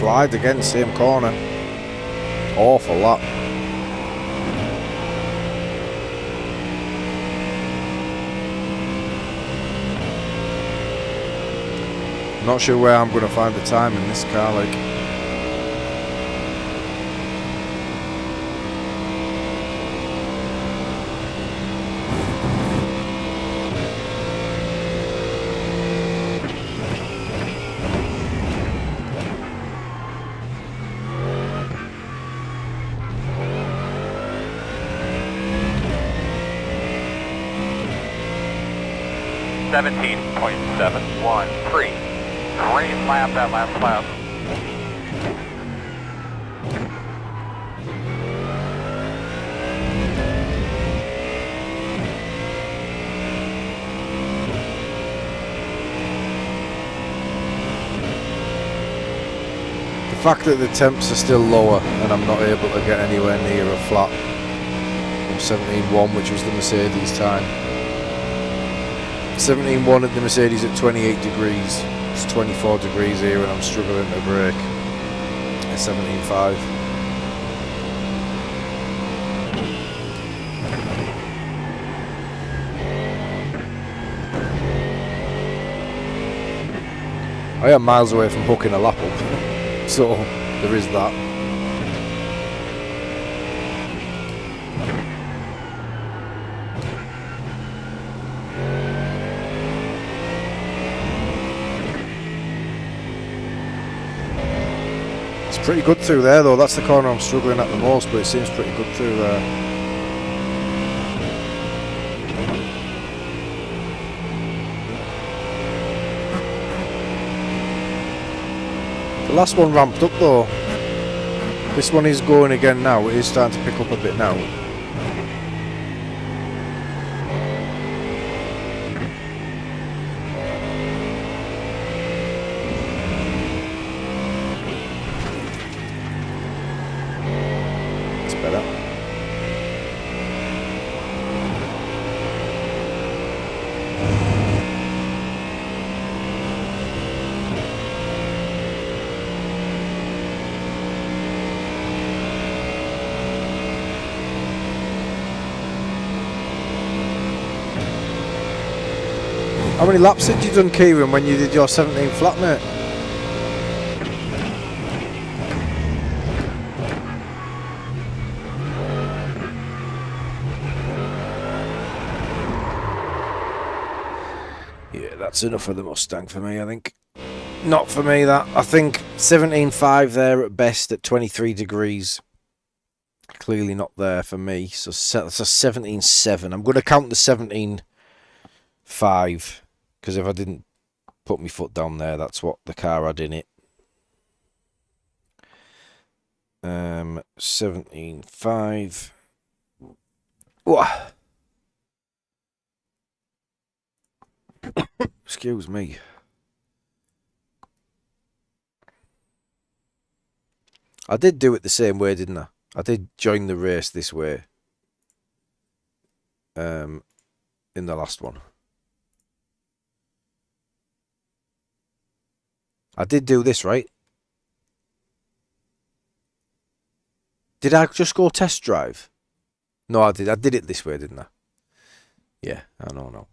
slide again, same corner. Awful lot. Not sure where I'm going to find the time in this car, like. .713. Great lap, that last lap. The fact that the temps are still lower and I'm not able to get anywhere near a flat from 17.1, which was the Mercedes time. 17.1 at the Mercedes at 28 degrees. It's 24 degrees here and I'm struggling to brake at 17.5. I am miles away from hooking a lap up, so there is that. Pretty good through there though, that's the corner I'm struggling at the most, but it seems pretty good through there. The last one ramped up though. This one is going again now, it is starting to pick up a bit now. How many laps had you done, Kieran, when you did your 17 flat, mate? Yeah, that's enough of the Mustang for me, I think. Not for me, that. I think 17.5 there at best at 23 degrees. Clearly not there for me. So that's a 17.7. I'm going to count the 17.5. Because if I didn't put my foot down there, that's what the car had in it. 17.5. Excuse me. I did do it the same way, didn't I? I did join the race this way. In the last one. I did do this, right? Did I just go test drive? No, I did. I did it this way, didn't I? Yeah, I know.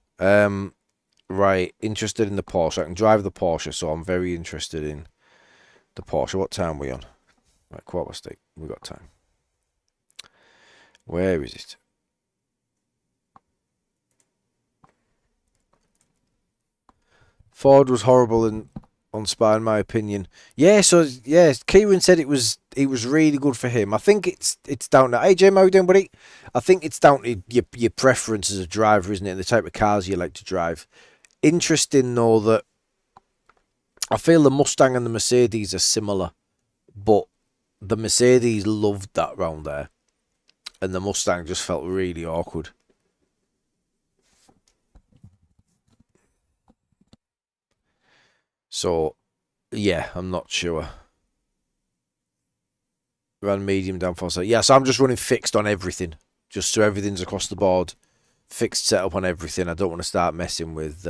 Right, interested in the Porsche. I can drive the Porsche, so I'm very interested in the Porsche. What time are we on? Right, 8:15. We got time. Where is it? Ford was horrible on Spa, in my opinion. Yeah, so yeah, Kieran said it was really good for him. I think it's down to, hey Jim, how you doing, buddy? I think it's down to your preference as a driver, isn't it? And the type of cars you like to drive. Interesting though that I feel the Mustang and the Mercedes are similar, but the Mercedes loved that round there, and the Mustang just felt really awkward. So, yeah, I'm not sure. Ran medium downforce. So, yeah, so I'm just running fixed on everything. Just so everything's across the board. Fixed setup on everything. I don't want to start messing with...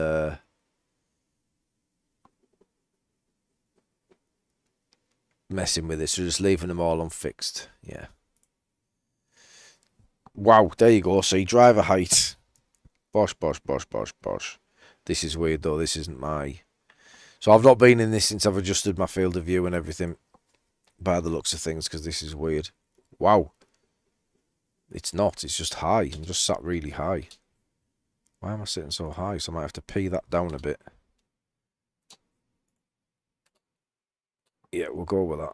messing with this. We're just leaving them all unfixed. Yeah. Wow, there you go. See, driver height. Bosh, bosh, bosh, bosh, bosh. This is weird though. This isn't my... So I've not been in this since I've adjusted my field of view and everything. By the looks of things, because this is weird. Wow. It's not. It's just high. I'm just sat really high. Why am I sitting so high? So I might have to pee that down a bit. Yeah, we'll go with that.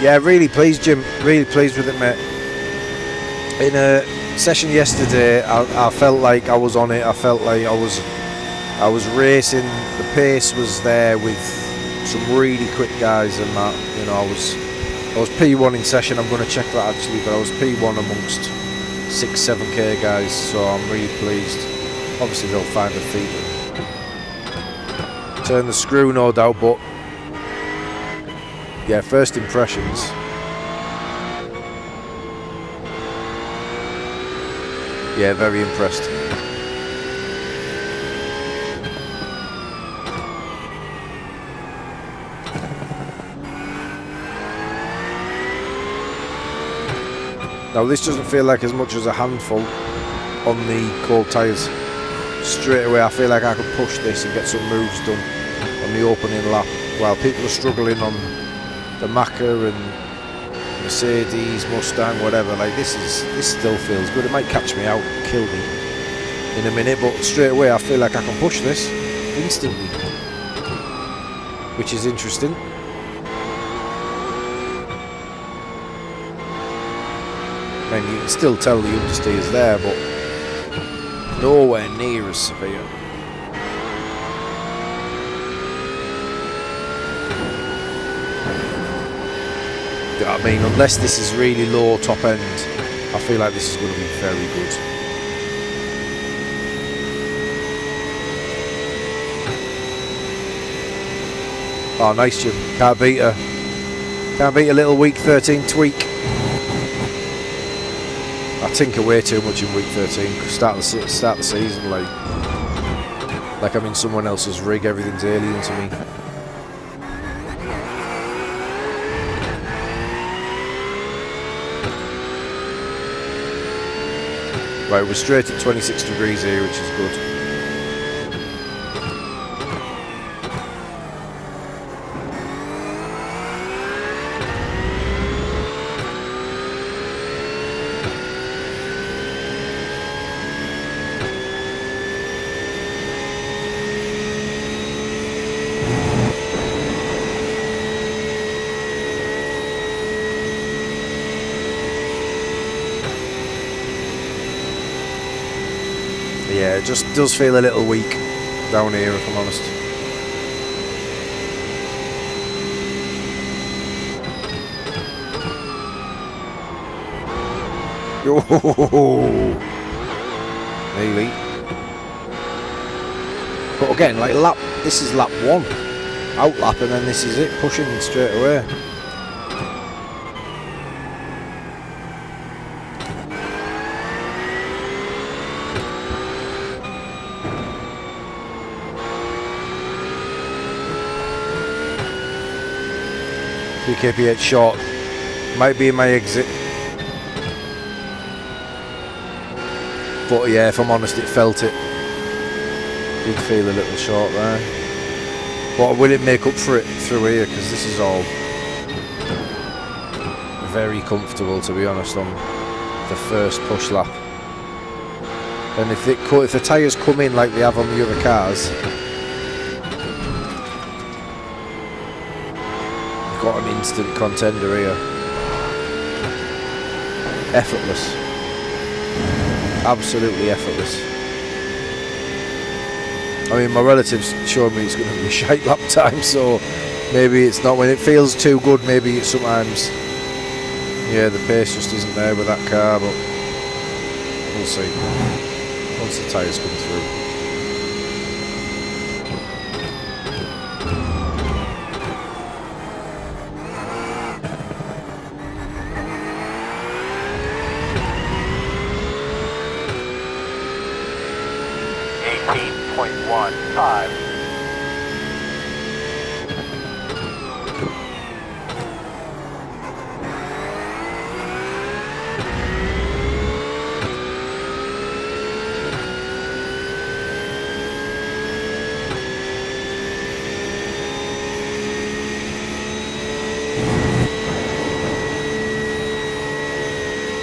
Yeah, really pleased, Jim. Really pleased with it, mate. In a session yesterday, I felt like I was on it. I felt like I was racing. The pace was there with some really quick guys, and that, you know, I was P1 in session. I'm going to check that actually, but I was P1 amongst 6-7k guys, so I'm really pleased. Obviously, they'll find their feet and turn the screw, no doubt, but. Yeah, first impressions. Yeah, very impressed. Now this doesn't feel like as much as a handful on the cold tyres. Straight away I feel like I could push this and get some moves done on the opening lap, while people are struggling on the Macca and Mercedes, Mustang, whatever. Like this still feels good. It might catch me out, kill me in a minute, but straight away I feel like I can push this instantly, which is interesting. And you can still tell the understeer is there, but nowhere near as severe. I mean, unless this is really low top end, I feel like this is going to be very good. Oh, nice, Jim. Can't beat a little week 13 tweak. I tinker way too much in week 13. Start the season like I'm in someone else's rig. Everything's alien to me. Right, we're straight at 26 degrees here, which is good. Yeah, it just does feel a little weak down here, if I'm honest. Oh, nearly. But again, like this is lap 1. Out lap, and then this is it, pushing straight away. PKP8 short, might be in my exit, but yeah, if I'm honest, it felt it. Did feel a little short there, but will it make up for it through here? Because this is all very comfortable, to be honest, on the first push lap. And if the tyres come in like they have on the other cars, got an instant contender here. Effortless. Absolutely effortless. I mean, my relatives showed me it's going to be a shite lap time, so maybe it's not. When it feels too good, maybe it's sometimes, yeah, the pace just isn't there with that car, but we'll see once the tyres come through. 18.15.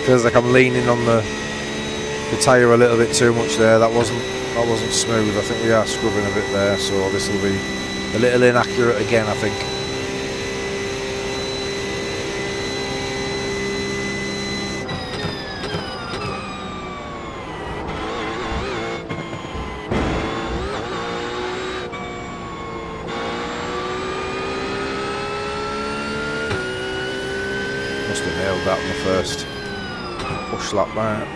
Feels like I'm leaning on the tyre a little bit too much there. That wasn't smooth. I think we are scrubbing a bit there, so this will be a little inaccurate again, I think. Must have nailed that on the first push lap there.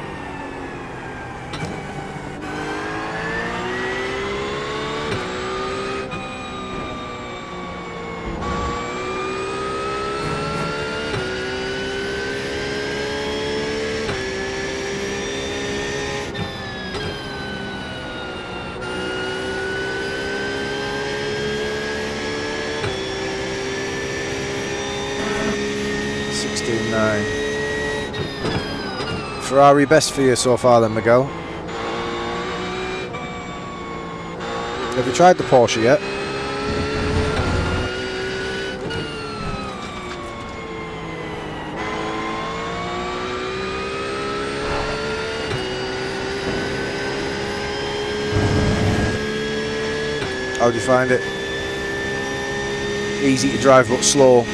Ferrari best for you so far then, Miguel. Have you tried the Porsche yet? How do you find it? Easy to drive but slow.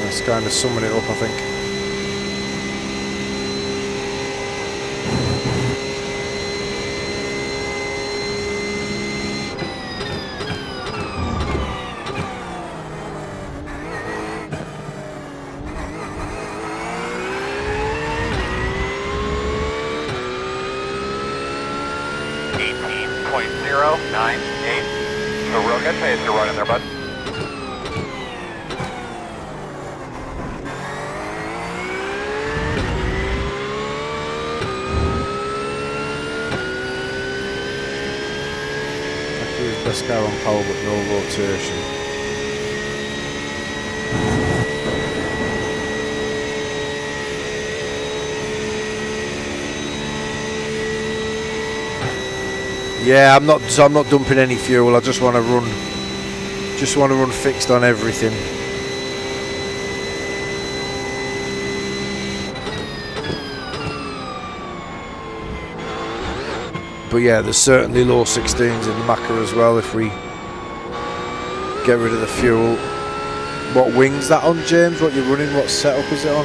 That's kind of summing it up, I think. So real good pace you're running there, bud. Best car on power but no rotation. Yeah, I'm not dumping any fuel. I just want to run fixed on everything. But yeah, there's certainly low 16s in the Macca as well if we get rid of the fuel. What wing's that on, James? What you're running? What setup is it on?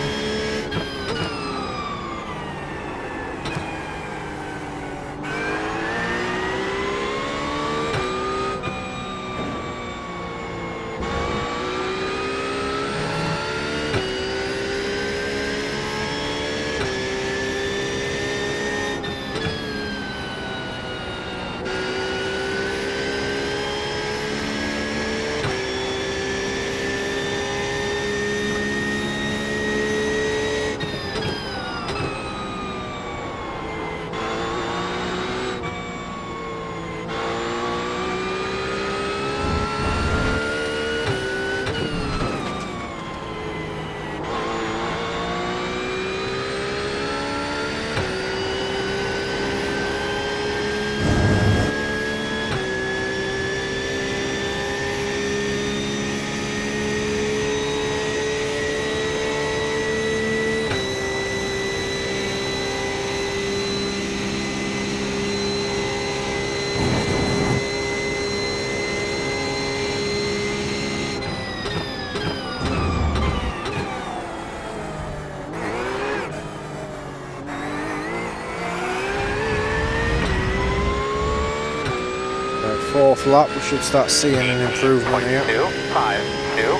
Fourth lap, we should start seeing an improvement here. 2.52.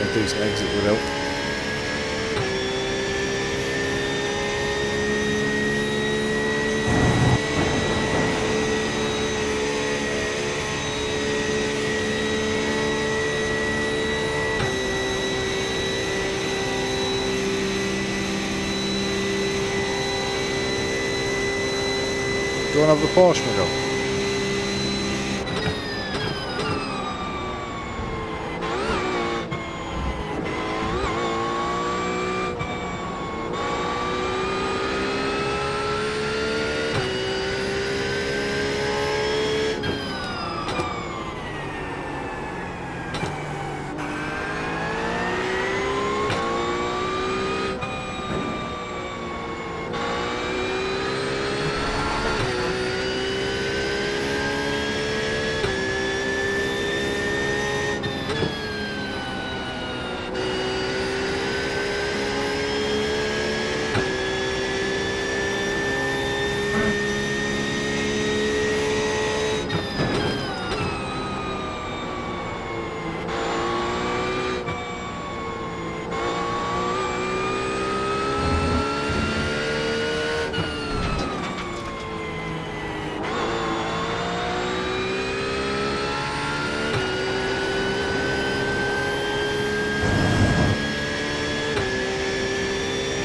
A decent exit would help. Do you want to have the Porsche, Miguel?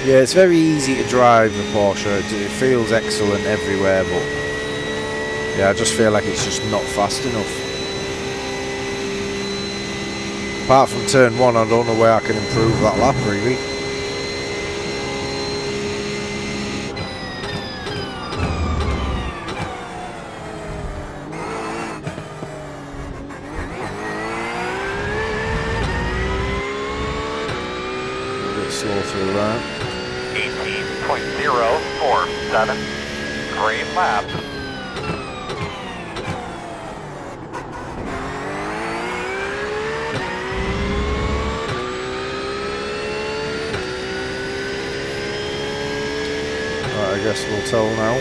Yeah, it's very easy to drive the Porsche. It feels excellent everywhere, but yeah, I just feel like it's just not fast enough. Apart from turn 1, I don't know where I can improve that lap, really. A bit slow through that. 18.047. Great lap. Right, I guess we'll tell now.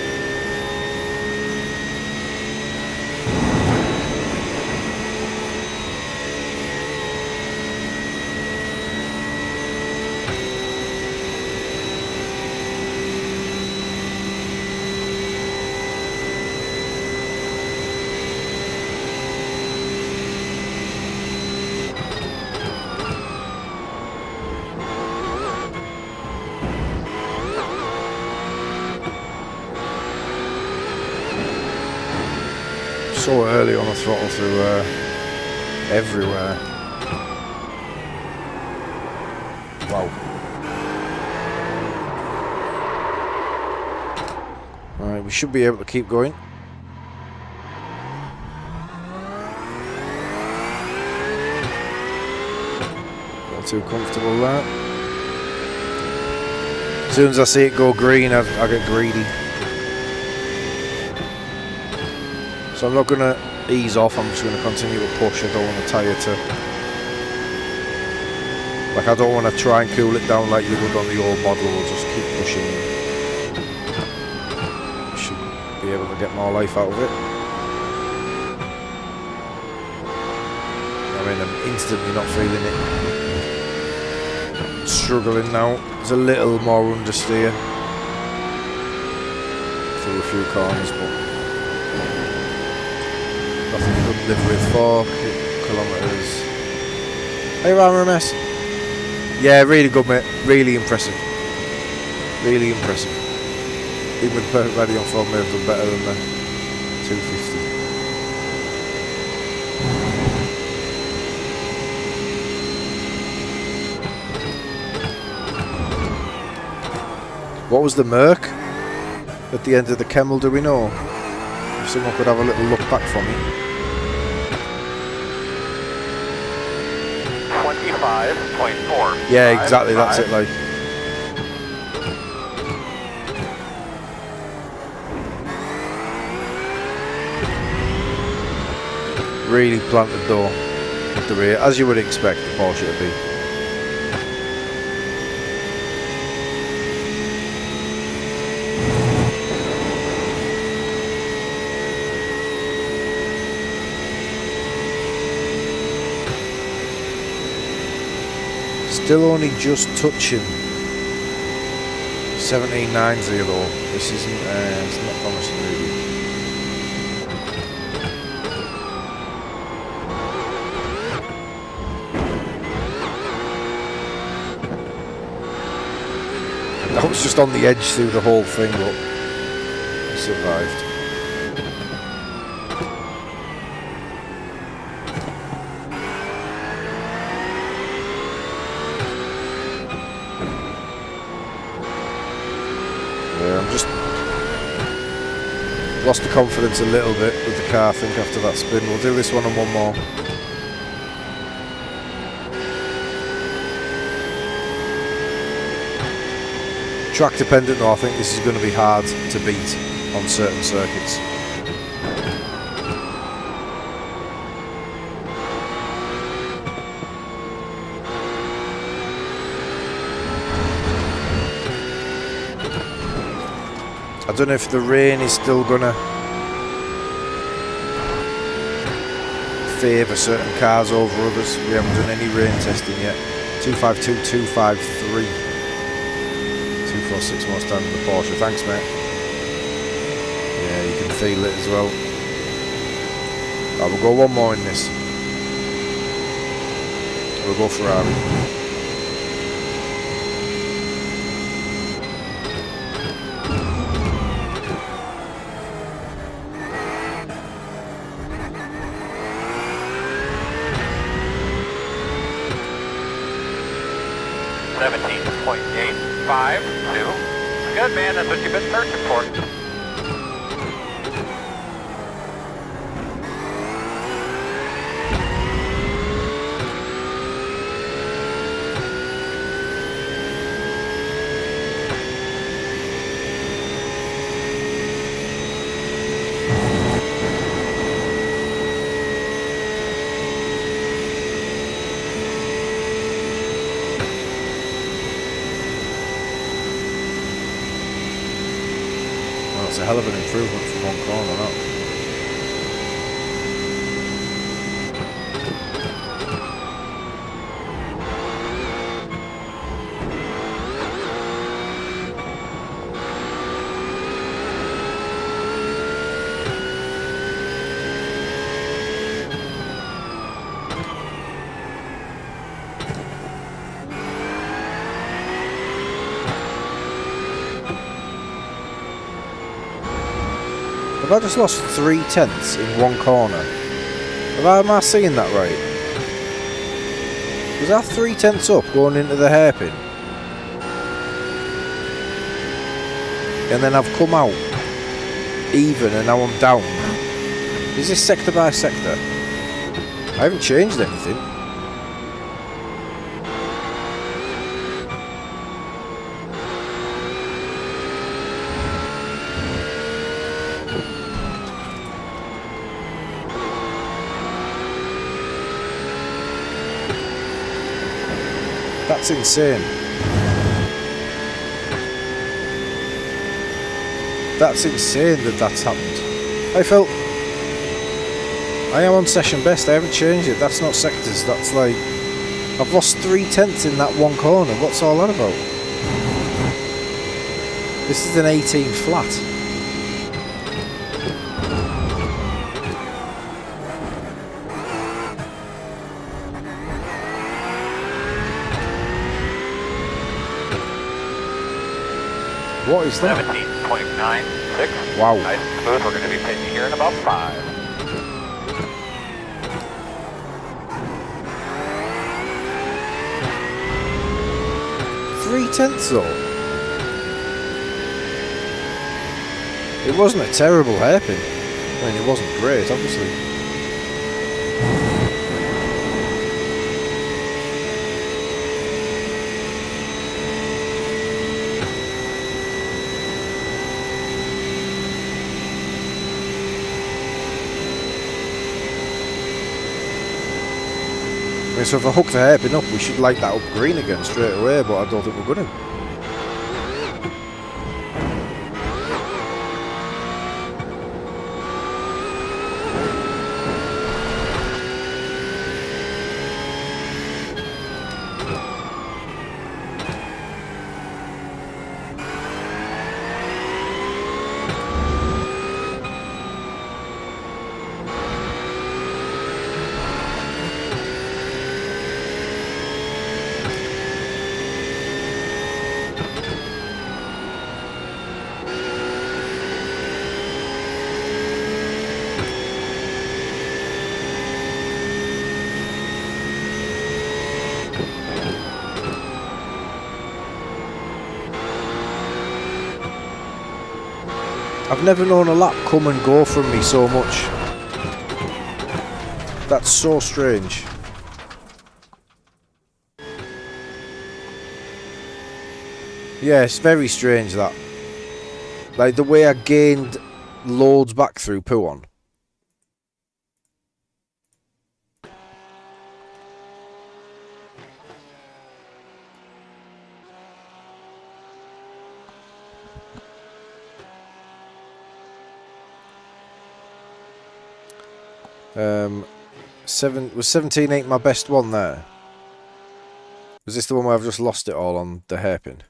So early on the throttle through everywhere. Wow. Alright, we should be able to keep going. Not too comfortable there. As soon as I see it go green, I get greedy. So I'm not going to ease off, I'm just going to continue to push. I don't want the tyre to... Like, I don't want to try and cool it down like you would on the old model. We'll just keep pushing. Should be able to get more life out of it. I mean, I'm instantly not feeling it. Struggling now. There's a little more understeer through a few corners, but nothing you couldn't live with. 4 kilometres. Hey, RMS. Yeah, really good, mate. Really impressive. Really impressive. Even with the perfect ready on 4, may have done better than the 250. What was the Merc at the end of the Kemmel, do we know? If someone could have a little look back for me. 25.4. Yeah, exactly, that's it, like. Really planted though at the rear, as you would expect the Porsche to be. Still only just touching 1790 though. This isn't, it's not promising really. I was just on the edge through the whole thing, but I survived. Yeah, I'm just lost the confidence a little bit with the car, I think, after that spin. We'll do this one and one more. Track dependent though, I think this is going to be hard to beat on certain circuits. I don't know if the rain is still going to favour certain cars over others. We haven't done any rain testing yet. 252, 253. 246 more stand in the Porsche. Thanks, mate. Yeah, you can feel it as well. Right, we'll go one more in this. We'll go Ferrari. Good, man. That's what you've been searching for. It's a hell of an improvement from one corner, that. Have I just lost 3/10 in one corner? Am I seeing that right? Was that 3/10 up going into the hairpin? And then I've come out even and now I'm down. Is this sector by sector? I haven't changed anything. That's insane. That's insane that that's happened. I am on session best, I haven't changed it. That's not sectors, that's like... I've lost 3/10 in that one corner. What's all that about? This is an 18 flat. What is that? 17.96. Wow. Nice and smooth. We're going to be pitching here in about 5. .3 though. It wasn't a terrible hairpin. I mean, it wasn't great, obviously. I mean, so if I hook the hairpin up, we should light that up green again straight away, but I don't think we're going to. I've never known a lap come and go from me so much. That's so strange. Yeah, it's very strange that. Like the way I gained loads back through Puon. Was 17.8 my best one there? Was this the one where I've just lost it all on the hairpin?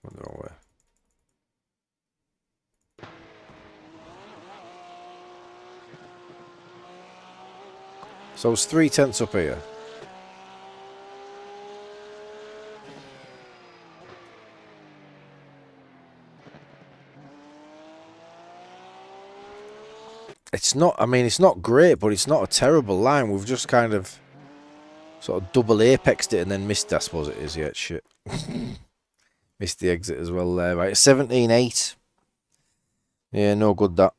Went the wrong way. So I was 3/10 up here. It's not, I mean, it's not great, but it's not a terrible line. We've just kind of sort of double apexed it and then missed, I suppose it is, yeah, shit. Missed the exit as well there, right? 17.8. Yeah, no good that.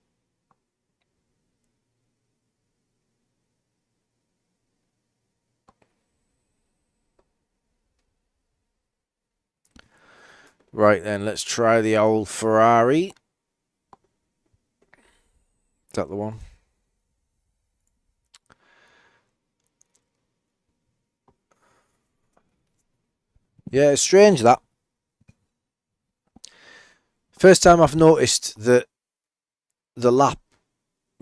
Right then, let's try the old Ferrari. Is that the one? Yeah, it's strange that. First time I've noticed that the lap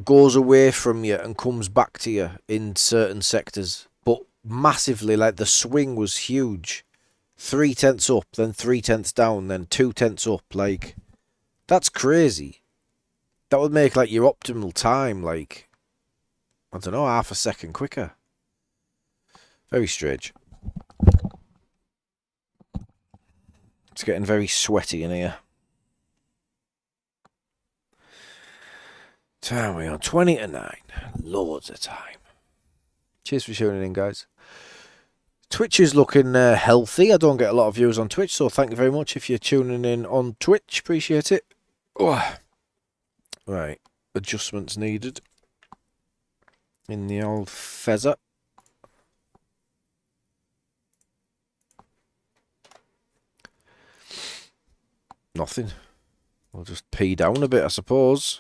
goes away from you and comes back to you in certain sectors. But massively, like the swing was huge. 3/10 up, then 3/10 down, then 2/10 up. Like, that's crazy. That would make like your optimal time, like, I don't know, half a second quicker. Very strange. It's getting very sweaty in here. Time we on 20 to 9. Loads of time. Cheers for tuning in, guys. Twitch is looking healthy. I don't get a lot of views on Twitch, so thank you very much if you're tuning in on Twitch. Appreciate it. Oh. Right, adjustments needed in the old Fezzer. Nothing. We'll just pee down a bit, I suppose.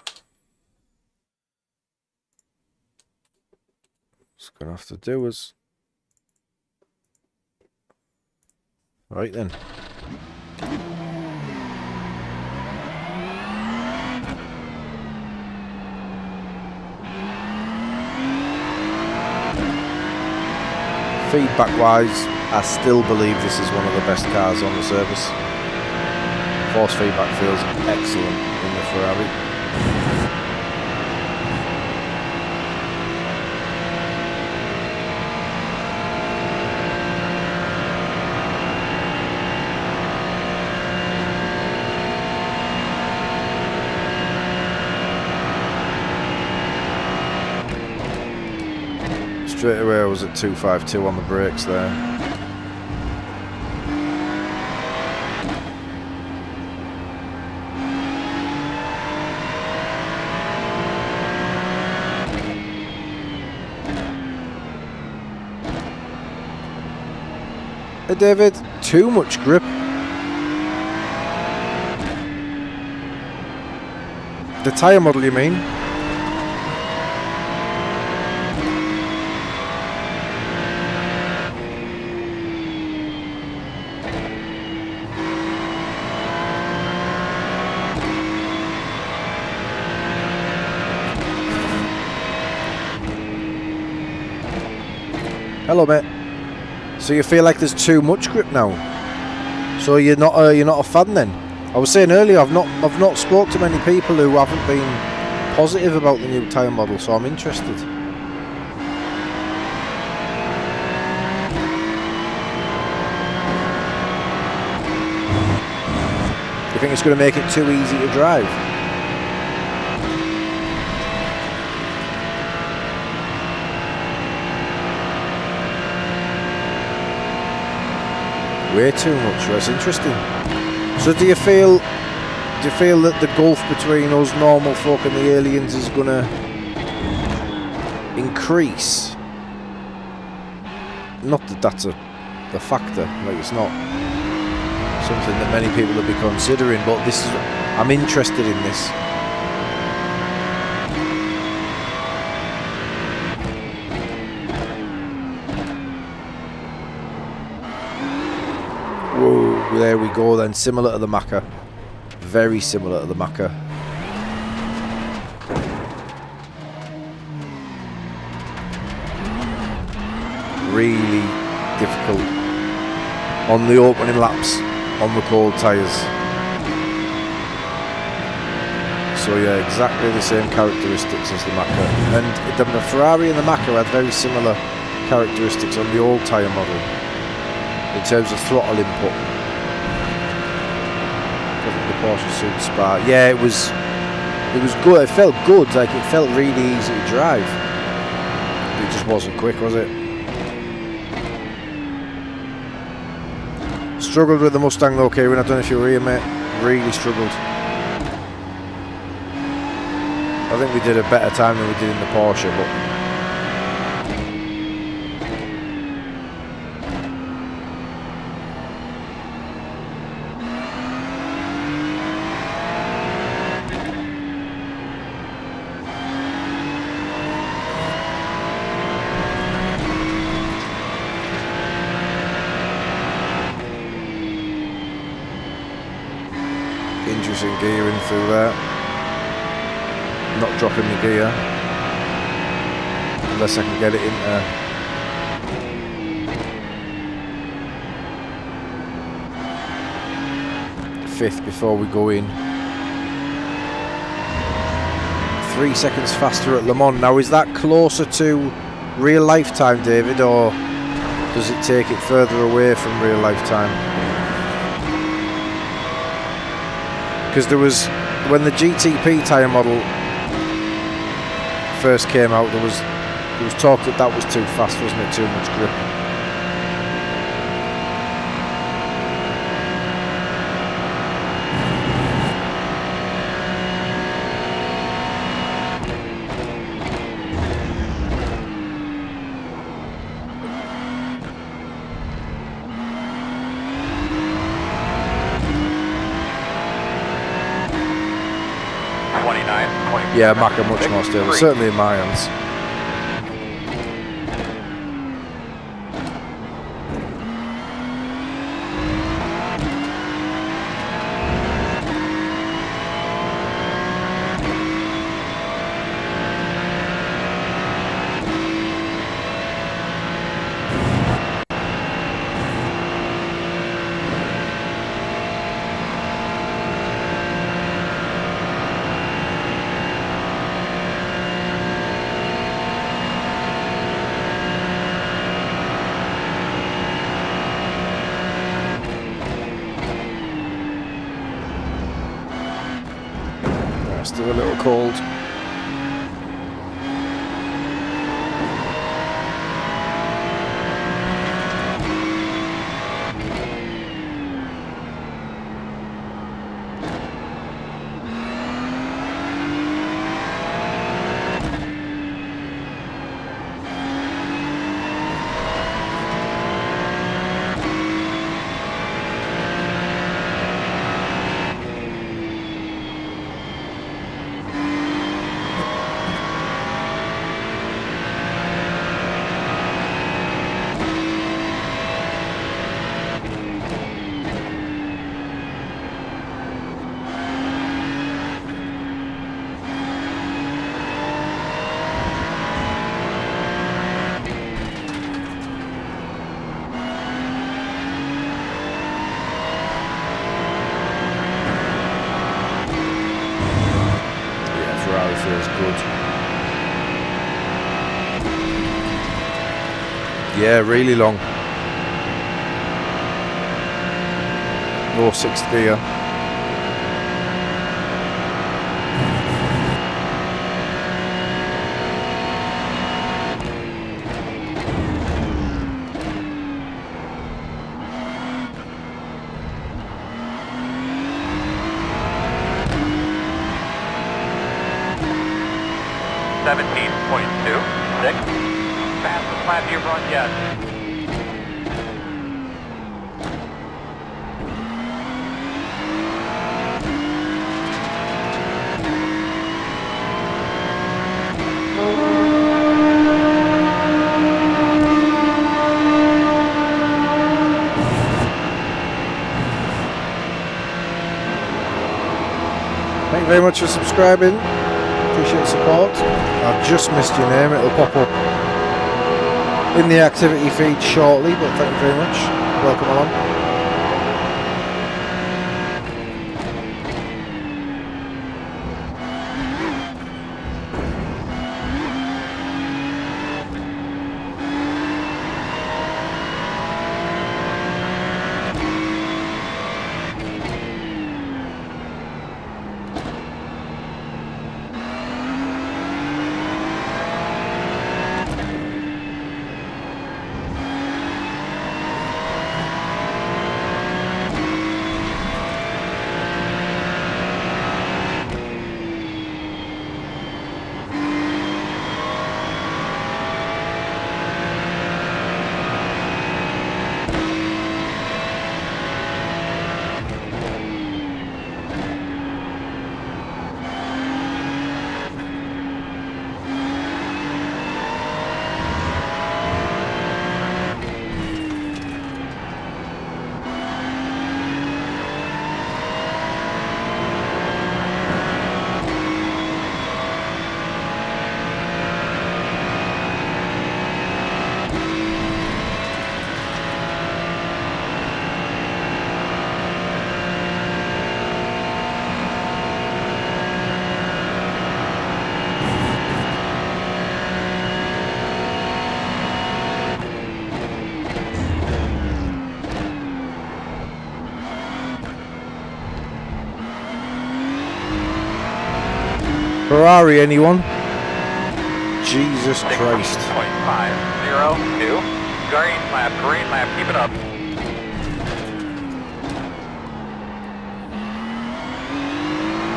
What's gonna have to do is. Right then. Feedback wise, I still believe this is one of the best cars on the service. Force feedback feels excellent in the Ferrari. Straight away I was at 252 on the brakes there. Hey David, too much grip. The tyre model you mean? Hello, mate. So you feel like there's too much grip now? So you're not a fan then? I was saying earlier, I've not spoke to many people who haven't been positive about the new tyre model, so I'm interested. You think it's going to make it too easy to drive? Way too much. That's interesting. So do you feel that the gulf between us normal folk and the aliens is gonna increase? Not that that's a factor, like it's not something that many people would be considering, but this is, I'm interested in this. Whoa, there we go then, similar to the Macca. Very similar to the Macca. Really difficult on the opening laps on the cold tyres. So yeah, exactly the same characteristics as the Macca. And the Ferrari and the Macca had very similar characteristics on the old tyre model in terms of throttle input. I think the Porsche suit Spark. Yeah, it was good. It felt good. Like it felt really easy to drive. It just wasn't quick, was it? Struggled with the Mustang though, Kieran. I don't know if you were here, mate. Really struggled. I think we did a better time than we did in the Porsche, but interesting gearing through there. Not dropping the gear unless I can get it into fifth before we go in. 3 seconds faster at Le Mans. Now is that closer to real life time, David, or does it take it further away from real life time? Because there was, when the GTP tyre model first came out, there was talk that was too fast, wasn't it? Too much grip. Yeah, Macca much more stable, certainly in my hands. Still a little cold. Feels good. Yeah, really long. Low sixth gear. Fastest lap you've run yet. Thank you very much for subscribing. Appreciate the support. I've just missed your name. It'll pop up in the activity feed shortly, but thank you very much. Welcome along. Ferrari, anyone? Jesus Christ. 16.502. Green lap, keep it up.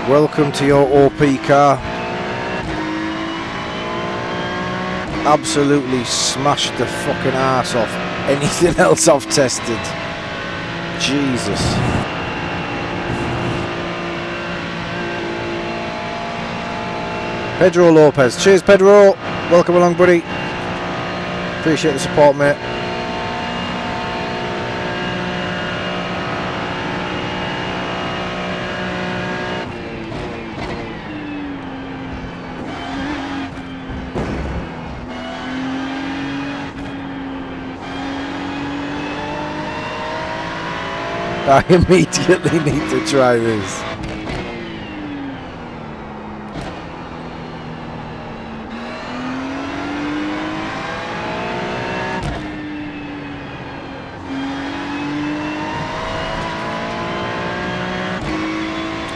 Welcome to your OP car. Absolutely smashed the fucking arse off anything else I've tested. Jesus. Pedro Lopez. Cheers, Pedro. Welcome along, buddy. Appreciate the support, mate. I immediately need to try this.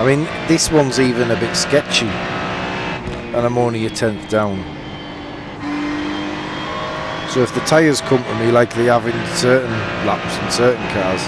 I mean, this one's even a bit sketchy, and I'm only a 10th down. So if the tyres come to me like they have in certain laps and certain cars,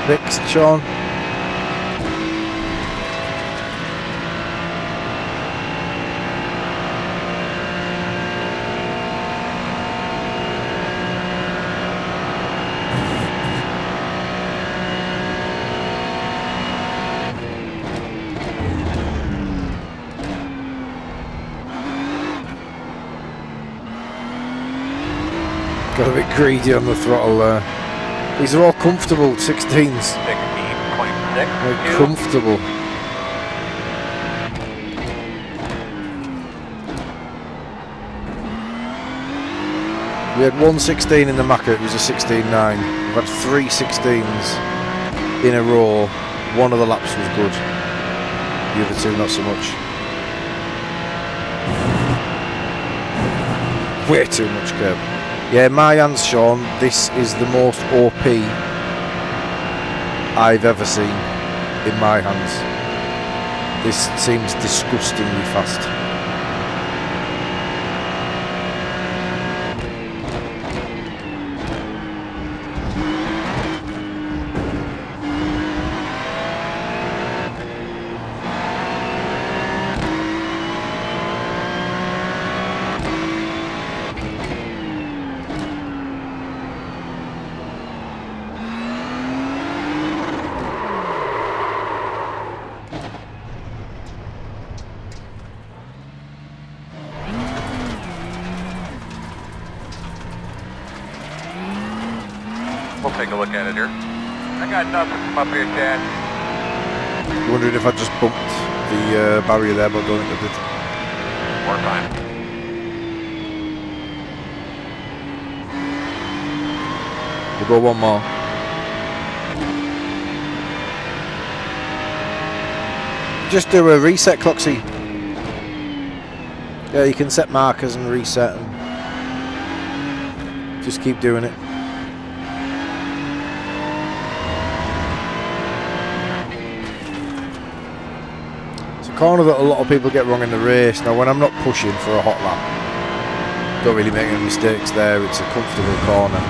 Next, Sean. Got a bit greedy on the throttle there. These are all comfortable 16s. 16.6. Like comfortable. We had one 16 in the Macca, it was a 16.9. We've had 3 16s in a row. One of the laps was good. The other 2 not so much. Way too much curb. Yeah, my hands, Sean, this is the most OP I've ever seen in my hands. This seems disgustingly fast. We'll take a look at it here. I got nothing from up here, Chad. Wondering if I just bumped the barrier there, but I don't think I did. More time. We'll go one more. Just do a reset, Cloxy. Yeah, you can set markers and reset and just keep doing it. It's a corner that a lot of people get wrong in the race. Now, when I'm not pushing for a hot lap, don't really make any mistakes there. It's a comfortable corner.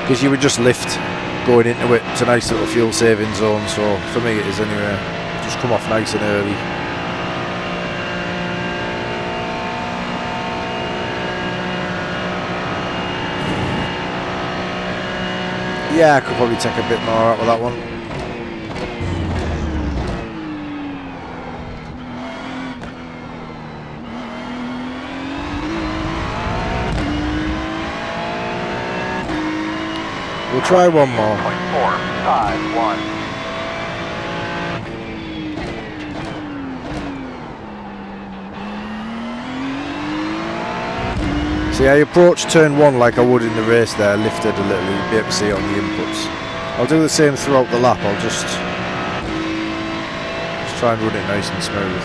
Because you would just lift going into it. It's a nice little fuel saving zone, so for me it is anyway. Just come off nice and early. Yeah, I could probably take a bit more out of that one. We'll try one more. 0.451. See, I approached turn 1 like I would in the race there, lifted a little, you'd be able to see it on the inputs. I'll do the same throughout the lap, I'll just try and run it nice and smooth.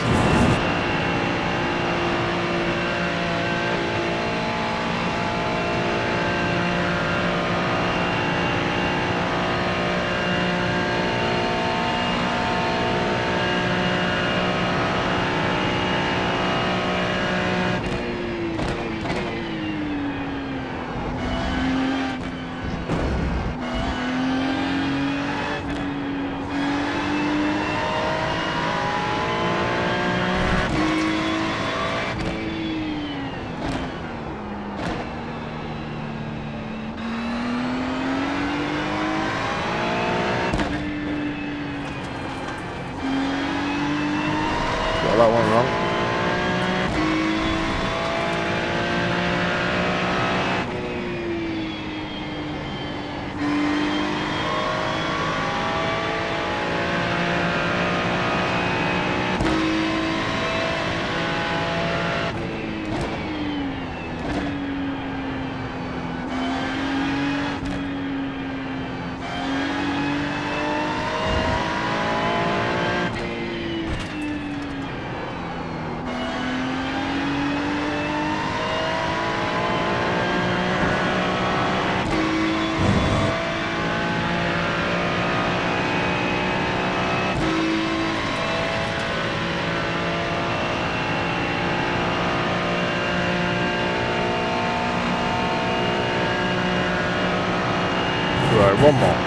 Got that one wrong. Right, one more.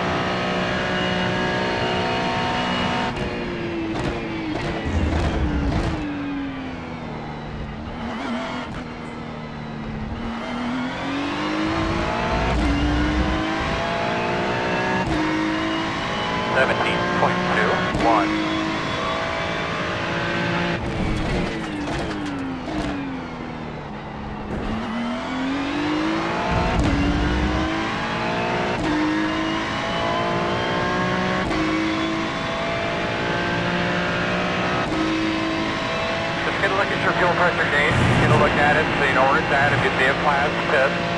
17.21. Just get a look at your fuel pressure gauge. Get a look at it so you know where it's at if you see a flash test.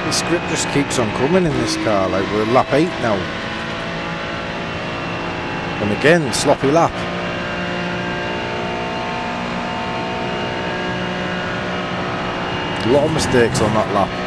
The script just keeps on coming in this car, like we're lap 8 now. And again, sloppy lap. A lot of mistakes on that lap.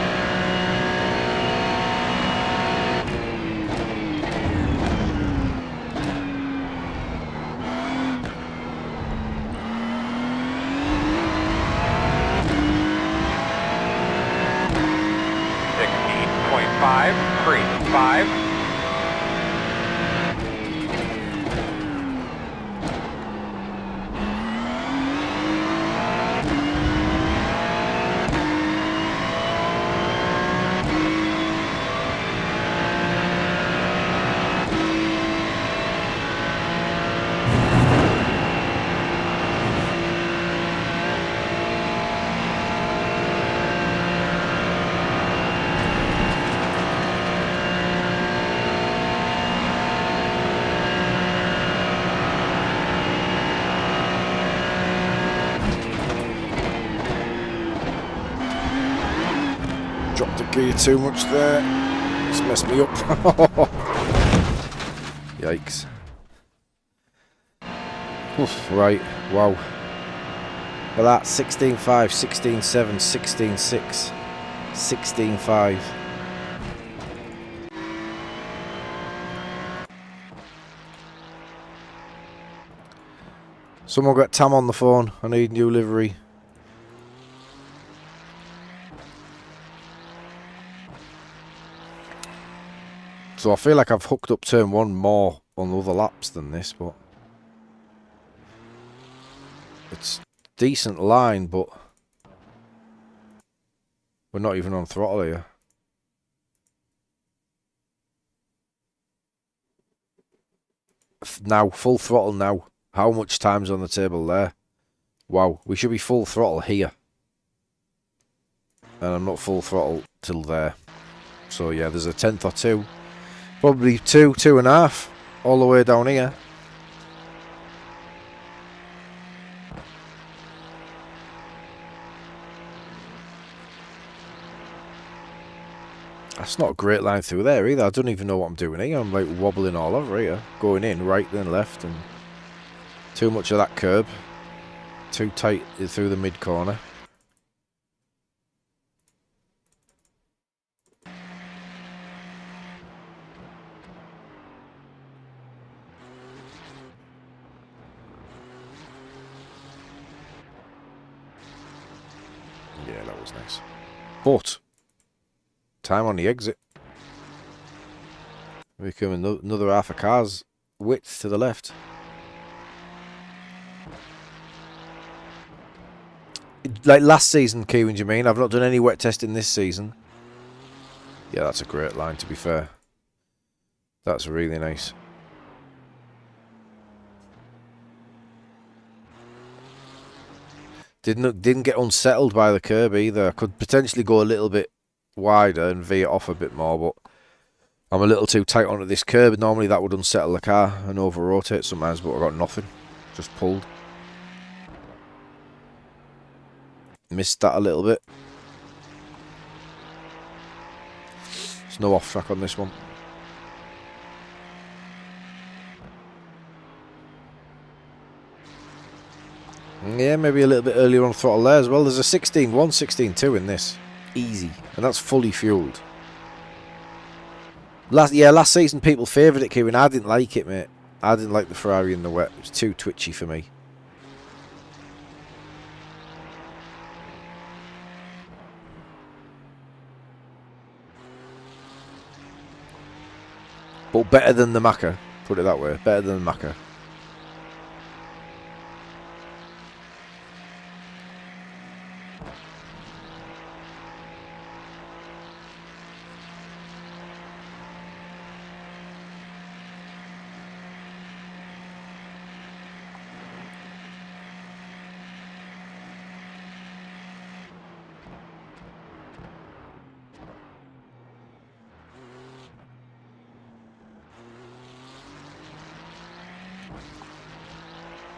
Five, three, five. Dropped the gear too much there. It's messed me up. Yikes. Oof, right, wow. Well, that's 16.5, 16.7, 16.6, 16.5. Someone got Tam on the phone. I need new livery. So I feel like I've hooked up turn 1 more on other laps than this, but it's decent line, but we're not even on throttle here. Now, full throttle now. How much time's on the table there? Wow, we should be full throttle here. And I'm not full throttle till there. So yeah, there's a tenth or two. Probably 2.5 all the way down here. That's not a great line through there either. I don't even know what I'm doing here. I'm like wobbling all over here. Going in right then left, and too much of that curb. Too tight through the mid corner. Yeah, that was nice. But time on the exit. We come another half a car's width to the left. like last season, Kieran, do you mean? I've not done any wet testing this season. Yeah, that's a great line, to be fair. That's really nice. Didn't get unsettled by the curb either. I could potentially go a little bit wider and veer it off a bit more, but I'm a little too tight onto this curb. Normally that would unsettle the car and over-rotate sometimes, but I got nothing. Just pulled. Missed that a little bit. There's no off-track on this one. Yeah, maybe a little bit earlier on throttle there as well. There's a 16.1, 16.2 in this. Easy. And that's fully fueled. Last season people favoured it, Kieran. I didn't like it, mate. I didn't like the Ferrari in the wet. It was too twitchy for me. But better than the Macca. Put it that way. Better than the Macca.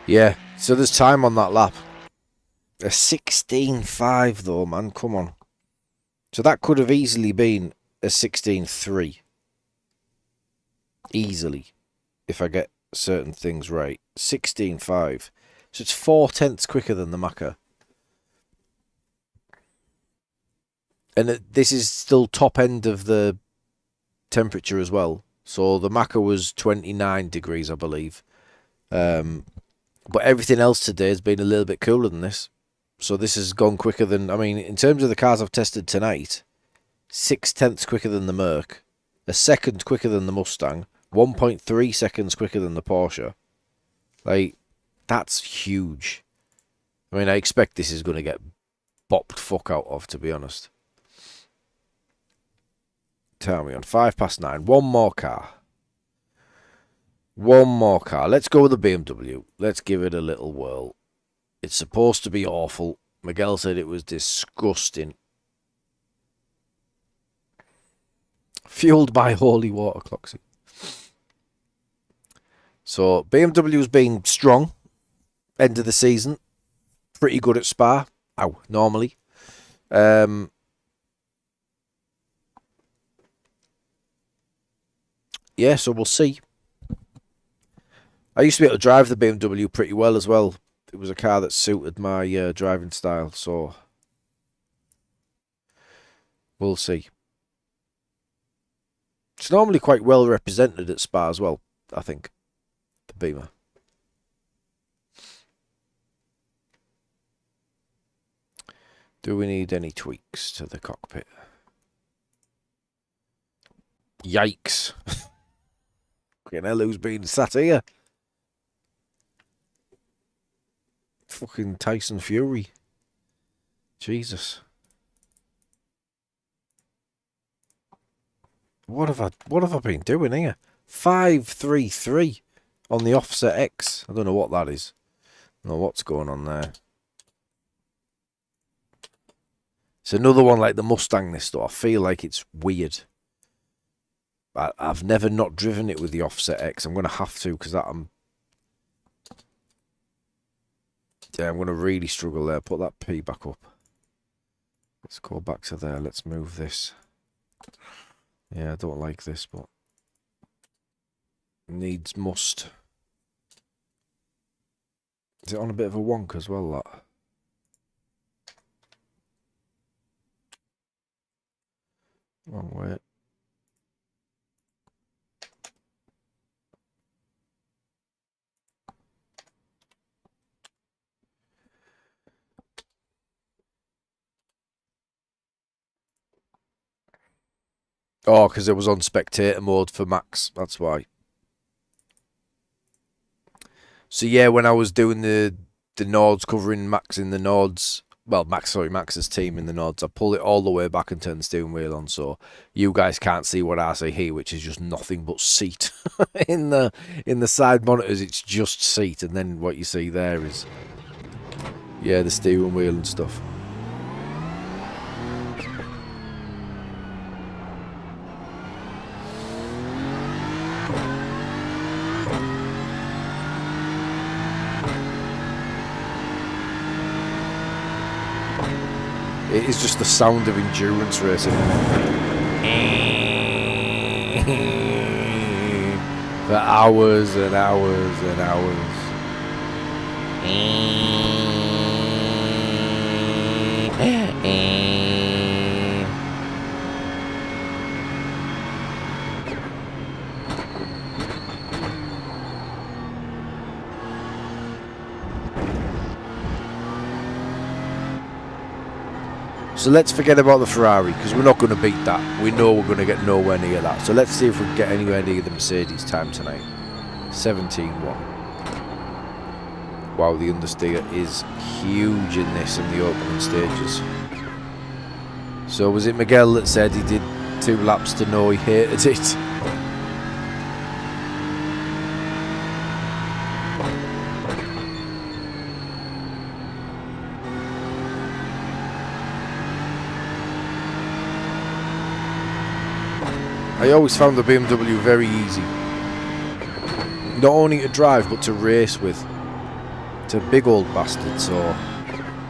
Yeah, so there's time on that lap. A 16.5 though, man. Come on. So that could have easily been a 16.3. Easily. If I get certain things right. 16.5. So it's 4/10 quicker than the Macca. And this is still top end of the temperature as well. So the Macca was 29 degrees, I believe. But everything else today has been a little bit cooler than this. So this has gone quicker than... I mean, in terms of the cars I've tested tonight, 6/10 quicker than the Merc, a second quicker than the Mustang, 1.3 seconds quicker than the Porsche. Like, that's huge. I mean, I expect this is going to get bopped fuck out of, to be honest. Tell me on 9:05. One more car. One more car. Let's go with the BMW. Let's give it a little whirl. It's supposed to be awful. Miguel said it was disgusting. Fueled by holy water, Cloxy. So, BMW's been strong. End of the season. Pretty good at Spa. Ow, normally. Yeah, so we'll see. I used to be able to drive the BMW pretty well as well. It was a car that suited my driving style, so we'll see. It's normally quite well represented at Spa as well, I think, the Beamer. Do we need any tweaks to the cockpit? Yikes. Fucking hell, who's been sat here? Fucking Tyson Fury. Jesus. What have I been doing here? 533 on the offset X. I don't know what that is. I don't know what's going on there. It's another one like the Mustang, this though. I feel like it's weird. I've never not driven it with the offset X. I'm going to have to because I'm going to really struggle there. Put that P back up. Let's go back to there. Let's move this. Yeah, I don't like this, but needs must. Is it on a bit of a wonk as well, that? Wrong way. Oh, because it was on spectator mode for Max. That's why. So yeah, when I was doing the Nords, covering Max in the Nords, well, Max's team in the nods. I pull it all the way back and turn the steering wheel on, so you guys can't see what I see here, which is just nothing but seat. in the side monitors, it's just seat, and then what you see there is, yeah, the steering wheel and stuff. It is just the sound of endurance racing, isn't it? For hours and hours and hours. So let's forget about the Ferrari, because we're not going to beat that. We know we're going to get nowhere near that. So let's see if we can get anywhere near the Mercedes time tonight. 17-1. Wow, the understeer is huge in this in the opening stages. So was it Miguel that said he did 2 laps to know he hated it? I always found the BMW very easy. Not only to drive, but to race with. It's a big old bastard, so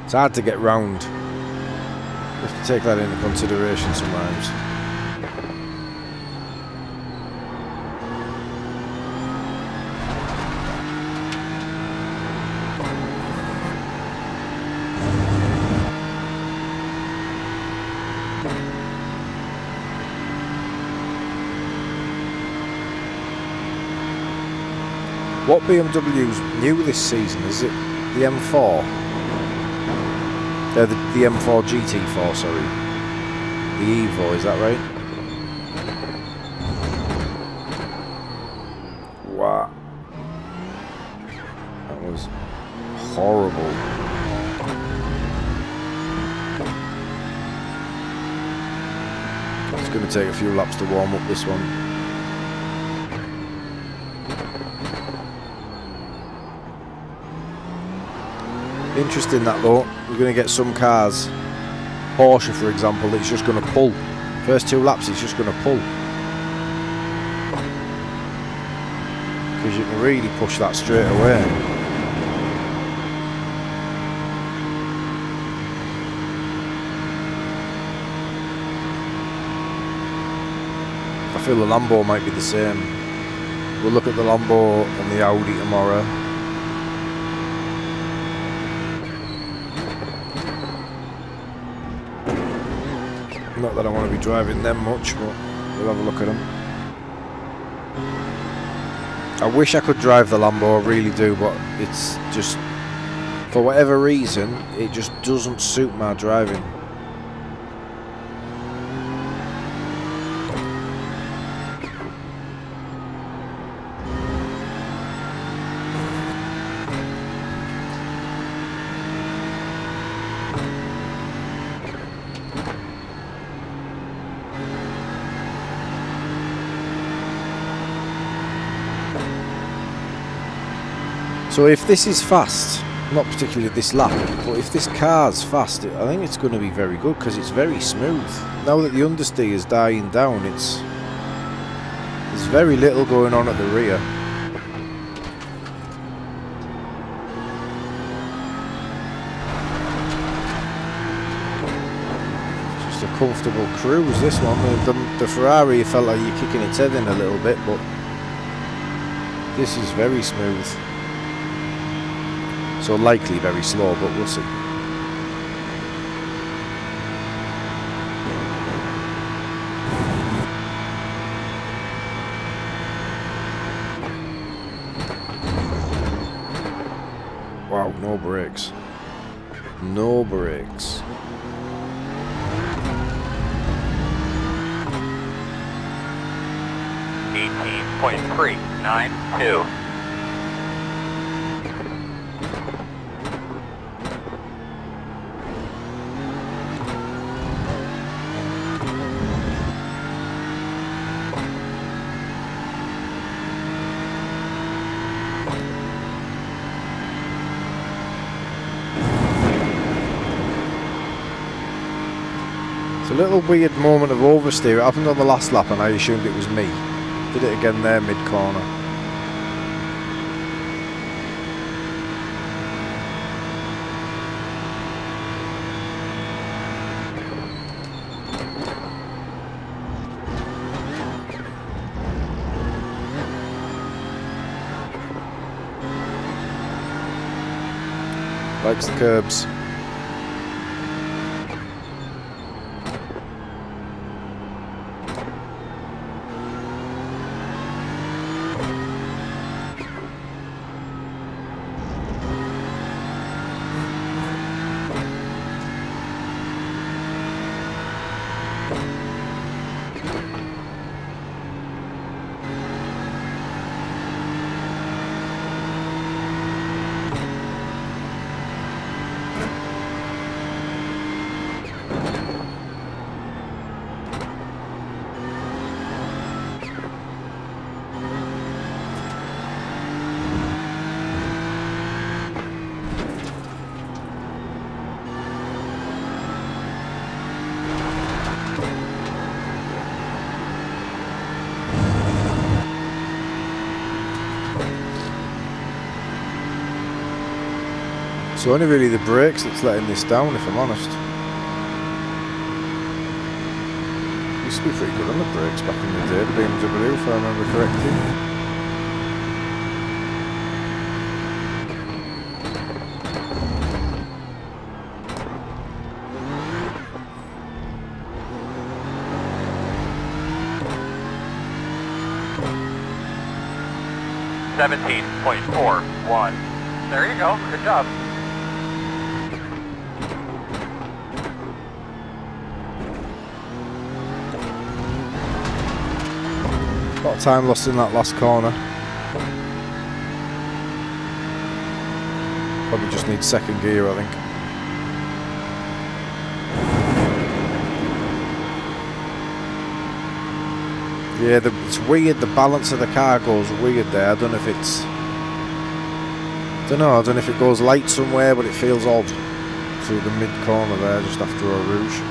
it's hard to get round. You have to take that into consideration sometimes. What BMW's new this season? Is it the M4? The M4 GT4, sorry. The Evo, is that right? Wow. That was horrible. It's going to take a few laps to warm up this one. Interesting that though, we're going to get some cars, Porsche for example, it's just going to pull. First 2 laps it's just going to pull. Because you can really push that straight away. I feel the Lambo might be the same. We'll look at the Lambo and the Audi tomorrow. Not that I want to be driving them much, but we'll have a look at them. I wish I could drive the Lambo, I really do, but it's just, for whatever reason, it just doesn't suit my driving. So if this is fast, not particularly this lap, but if this car's fast, I think it's going to be very good because it's very smooth. Now that the understeer is dying down, there's very little going on at the rear. Just a comfortable cruise, this one. The Ferrari felt like you're kicking its head in a little bit, but this is very smooth. So likely very slow, but we'll see. Wow, no brakes. No brakes. .392. It's a little weird moment of oversteer. It happened on the last lap and I assumed it was me. Did it again there mid-corner. Likes the curbs. So only really the brakes that's letting this down, if I'm honest. Used to be pretty good on the brakes back in the day, the BMW, if I remember correctly. .41. There you go. Good job. A lot of time lost in that last corner. Probably just need second gear, I think. Yeah, it's weird. The balance of the car goes weird there. I don't know if it's... I don't know if it goes light somewhere, but it feels odd through the mid-corner there, just after Eau Rouge.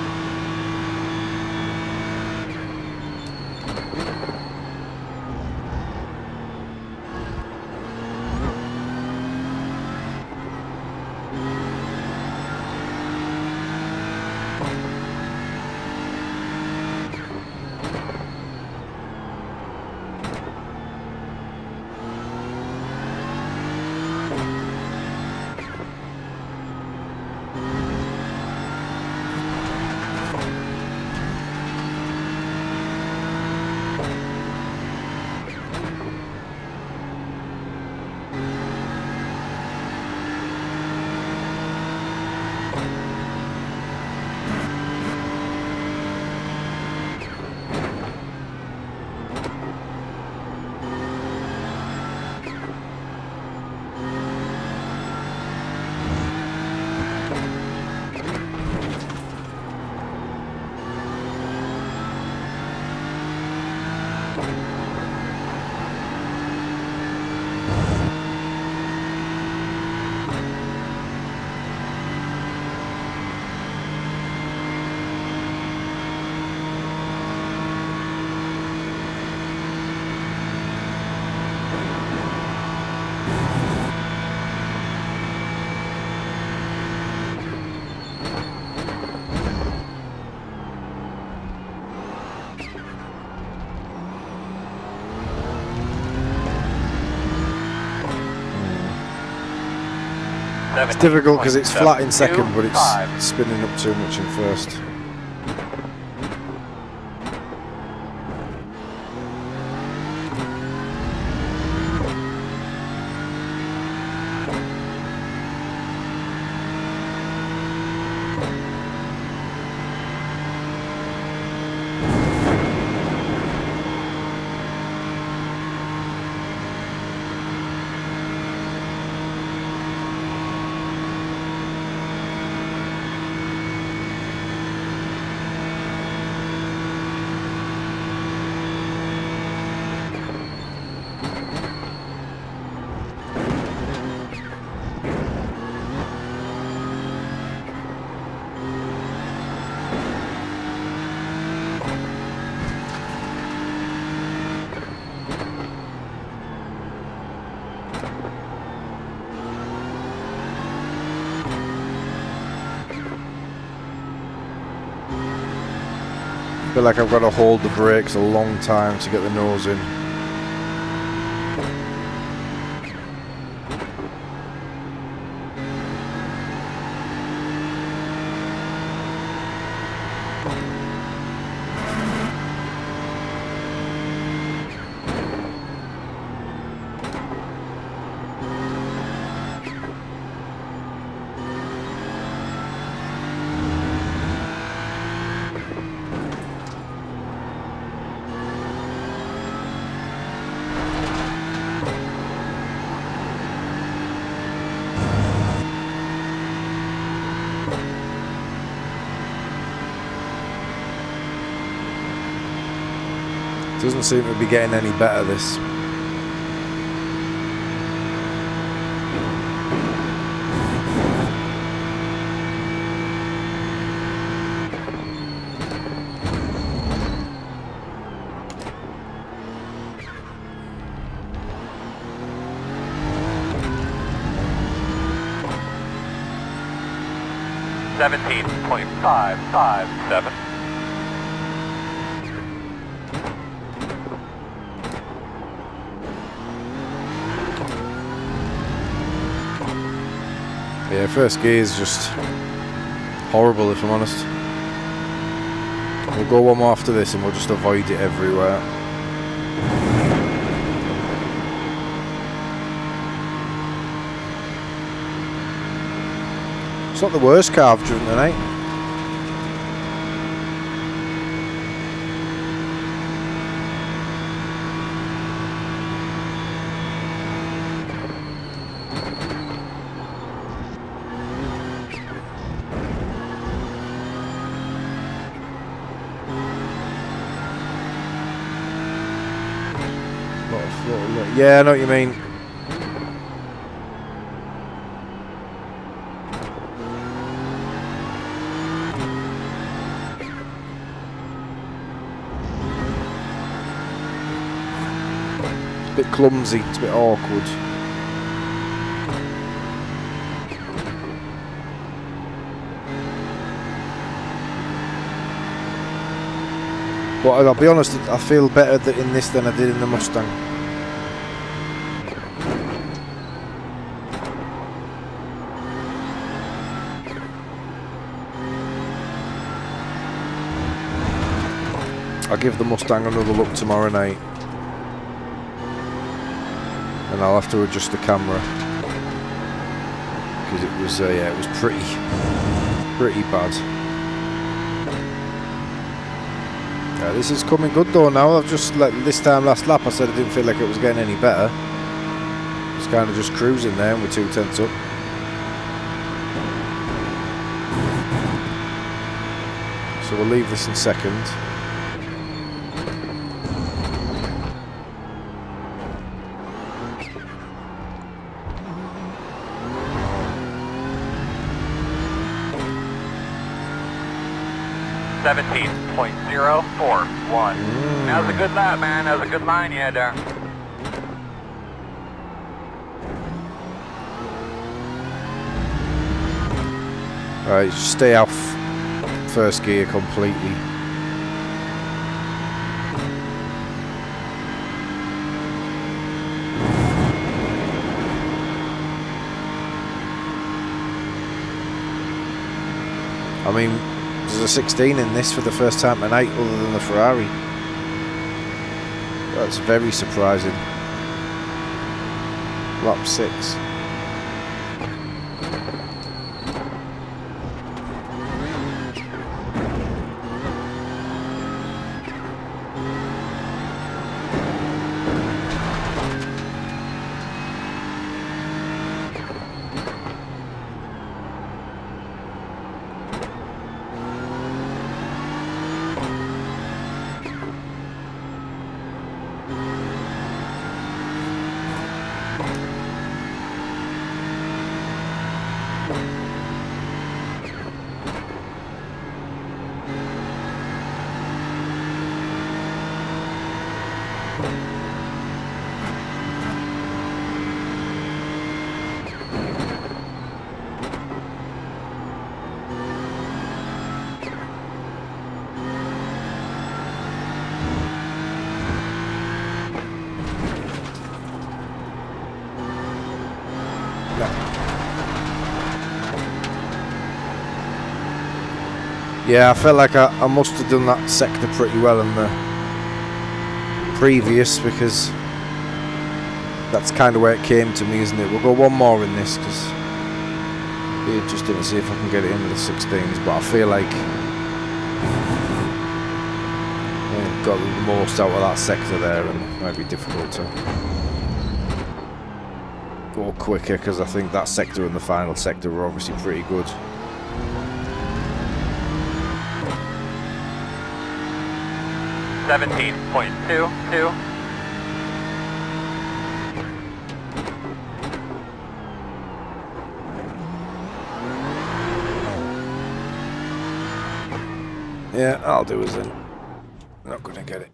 It's difficult because it's flat in second, but it's spinning up too much in first. Feel like I've got to hold the brakes a long time to get the nose in. Doesn't seem to be getting any better, this. .557. Yeah, first gear is just horrible, if I'm honest. We'll go one more after this and we'll just avoid it everywhere. It's not the worst car I've driven tonight. Yeah, I know what you mean. It's a bit clumsy, it's a bit awkward. But I'll be honest, I feel better in this than I did in the Mustang. I'll give the Mustang another look tomorrow night, and I'll have to adjust the camera because it was yeah, it was pretty bad. Yeah, this is coming good though now. I've just, like this time last lap I said I didn't feel like it was getting any better. It's kind of just cruising there with 2 tenths up. So we'll leave this in second. .041. That was a good lap, man. That was a good line you had there. Alright, stay off first gear completely. I mean, there's a 16 in this for the first time tonight other than the Ferrari. That's very surprising. Lap 6. Yeah, I felt like I must have done that sector pretty well in the previous, because that's kind of where it came to me, isn't it? We'll go one more in this, because it'll be interesting to see if I can get it into the 16s, but I feel like I've got the most out of that sector there, and it might be difficult to go quicker, because I think that sector and the final sector were obviously pretty good. .22. Yeah, I'll do as then. Not gonna get it.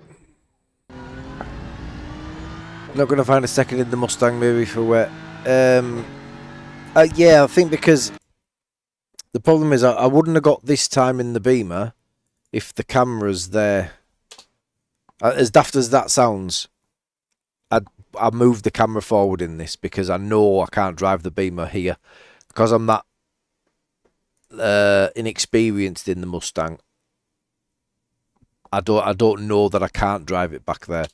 Not gonna find a second in the Mustang maybe for wet. Yeah, I think because the problem is I wouldn't have got this time in the Beamer if the camera's there. As daft as that sounds, I'd move the camera forward in this, because I know I can't drive the Beamer here, because I'm that inexperienced in the Mustang. I don't know that I can't drive it back there.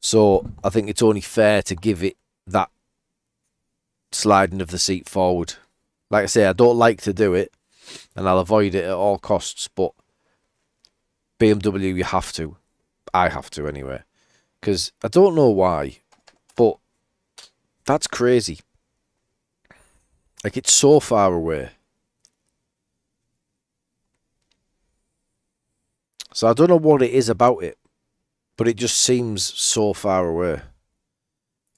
So I think it's only fair to give it that sliding of the seat forward. Like I say, I don't like to do it, and I'll avoid it at all costs, but BMW, you have to. I have to anyway. Because I don't know why, but that's crazy. Like, it's so far away. So I don't know what it is about it, but it just seems so far away.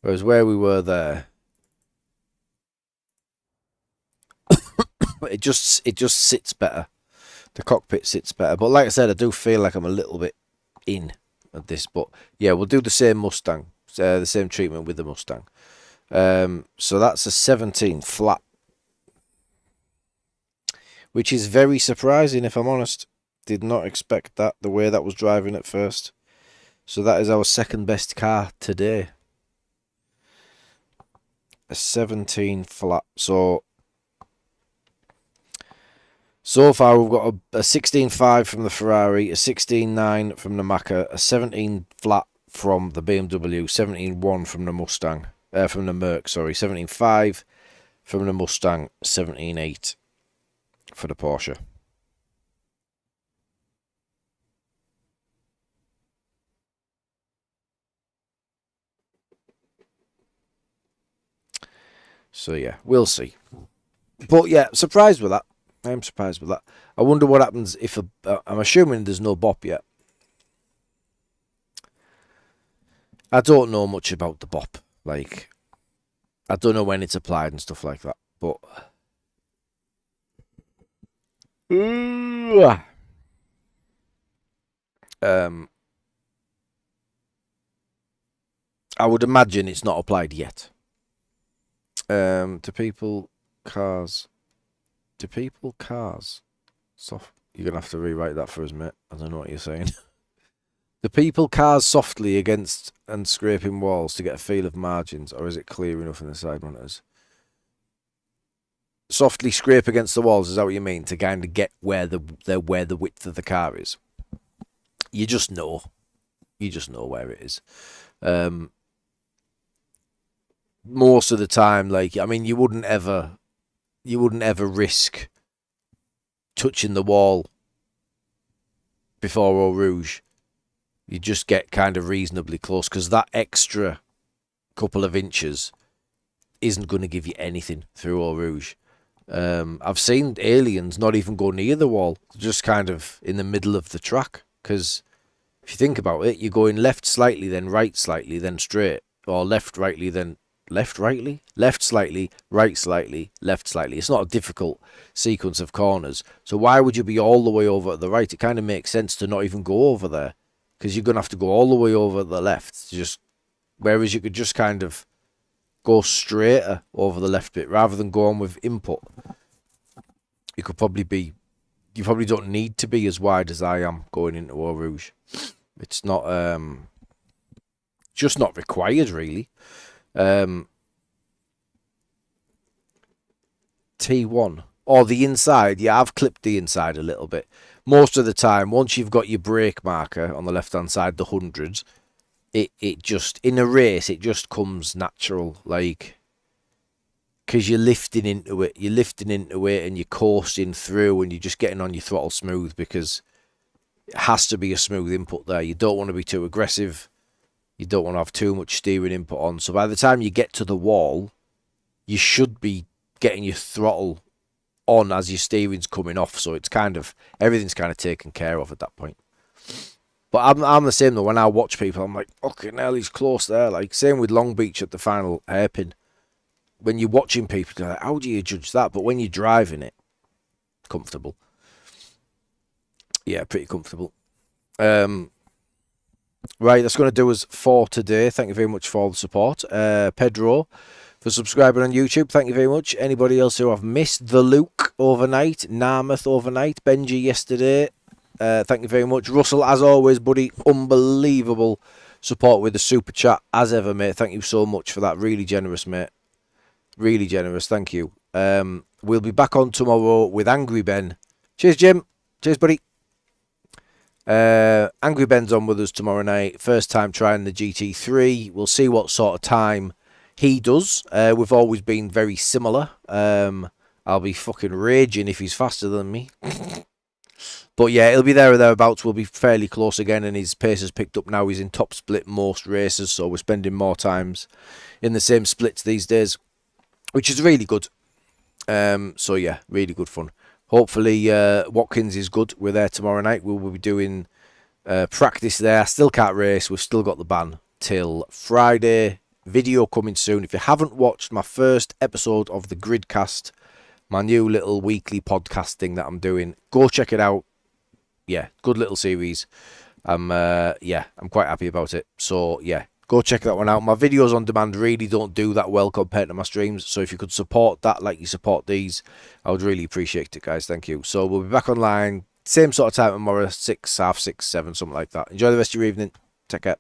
Whereas where we were there, it just sits better. The cockpit sits better. But like I said, I do feel like I'm a little bit in at this. But yeah, we'll do the same Mustang, the same treatment with the Mustang. So that's a 17 flat, which is very surprising, if I'm honest. Did not expect that, the way that was driving at first. So that is our second best car today. A 17 flat. So far we've got a 16.5 from the Ferrari, a 16.9 from the Macca, a 17 flat from the BMW, 17.1 from the Mustang, from the Merc, sorry, 17.5 from the Mustang, 17.8 for the Porsche. So yeah, we'll see. But yeah, surprised with that. I am surprised with that. I wonder what happens if I'm assuming there's no bop yet. I don't know much about the bop. Like, I don't know when it's applied and stuff like that. But I would imagine it's not applied yet. Do people cars soft? You're gonna have to rewrite that for us, mate. I don't know what you're saying. Do people cars softly against and scraping walls to get a feel of margins, or is it clear enough in the side monitors? Softly scrape against the walls, is that what you mean? To kind of get where the width of the car is. You just know. You just know where it is. Most of the time, like, I mean, you wouldn't ever risk touching the wall before Eau Rouge. You just get kind of reasonably close, because that extra couple of inches isn't going to give you anything through Eau Rouge. I've seen aliens not even go near the wall, just kind of in the middle of the track, because if you think about it, you're going left slightly, then right slightly, then straight, or left rightly, then left slightly, right slightly, left slightly. It's not a difficult sequence of corners. So why would you be all the way over at the right? It kind of makes sense to not even go over there, because you're going to have to go all the way over the left. Whereas you could just kind of go straighter over the left bit rather than go on with input. You probably don't need to be as wide as I am going into Eau Rouge. It's not just not required, really. T1 or the inside, yeah, I've clipped the inside a little bit, most of the time, once you've got your brake marker on the left-hand side, the 100s, it just, in a race, it just comes natural, like, because you're lifting into it, and you're coursing through, and you're just getting on your throttle smooth, because it has to be a smooth input there. You don't want to be too aggressive. You don't want to have too much steering input on. So by the time you get to the wall, you should be getting your throttle on as your steering's coming off. So it's kind of, everything's kind of taken care of at that point. But I'm the same though. When I watch people, I'm like, okay, now he's close there. Like, same with Long Beach at the final hairpin. When you're watching people, you're like, how do you judge that? But when you're driving it, comfortable. Yeah, pretty comfortable. Right, that's going to do us for today. Thank you very much for the support. Pedro, for subscribing on YouTube, thank you very much. Anybody else who I've missed? The Luke overnight, Narmouth overnight, Benji yesterday. Thank you very much. Russell, as always, buddy, unbelievable support with the super chat, as ever, mate. Thank you so much for that. Really generous, mate. Really generous. Thank you. We'll be back on tomorrow with Angry Ben. Cheers, Jim. Cheers, buddy. Angry Ben's on with us tomorrow night. First time trying the GT3. We'll see what sort of time he does. We've always been very similar. I'll be fucking raging if he's faster than me. But yeah, he'll be there or thereabouts. We'll be fairly close again, and his pace has picked up now. He's in top split most races, so we're spending more times in the same splits these days, which is really good. So yeah, really good fun. Hopefully Watkins is good. We're there tomorrow night. We will be doing practice there. Still can't race. We've still got the ban till Friday. Video coming soon. If you haven't watched my first episode of the Gridcast, my new little weekly podcast thing that I'm doing, go check it out. Yeah, good little series. I'm quite happy about it. So yeah, go check that one out. My videos on demand really don't do that well compared to my streams. So if you could support that like you support these, I would really appreciate it, guys. Thank you. So we'll be back online, same sort of time tomorrow, 6, half 6, 7, something like that. Enjoy the rest of your evening. Take care.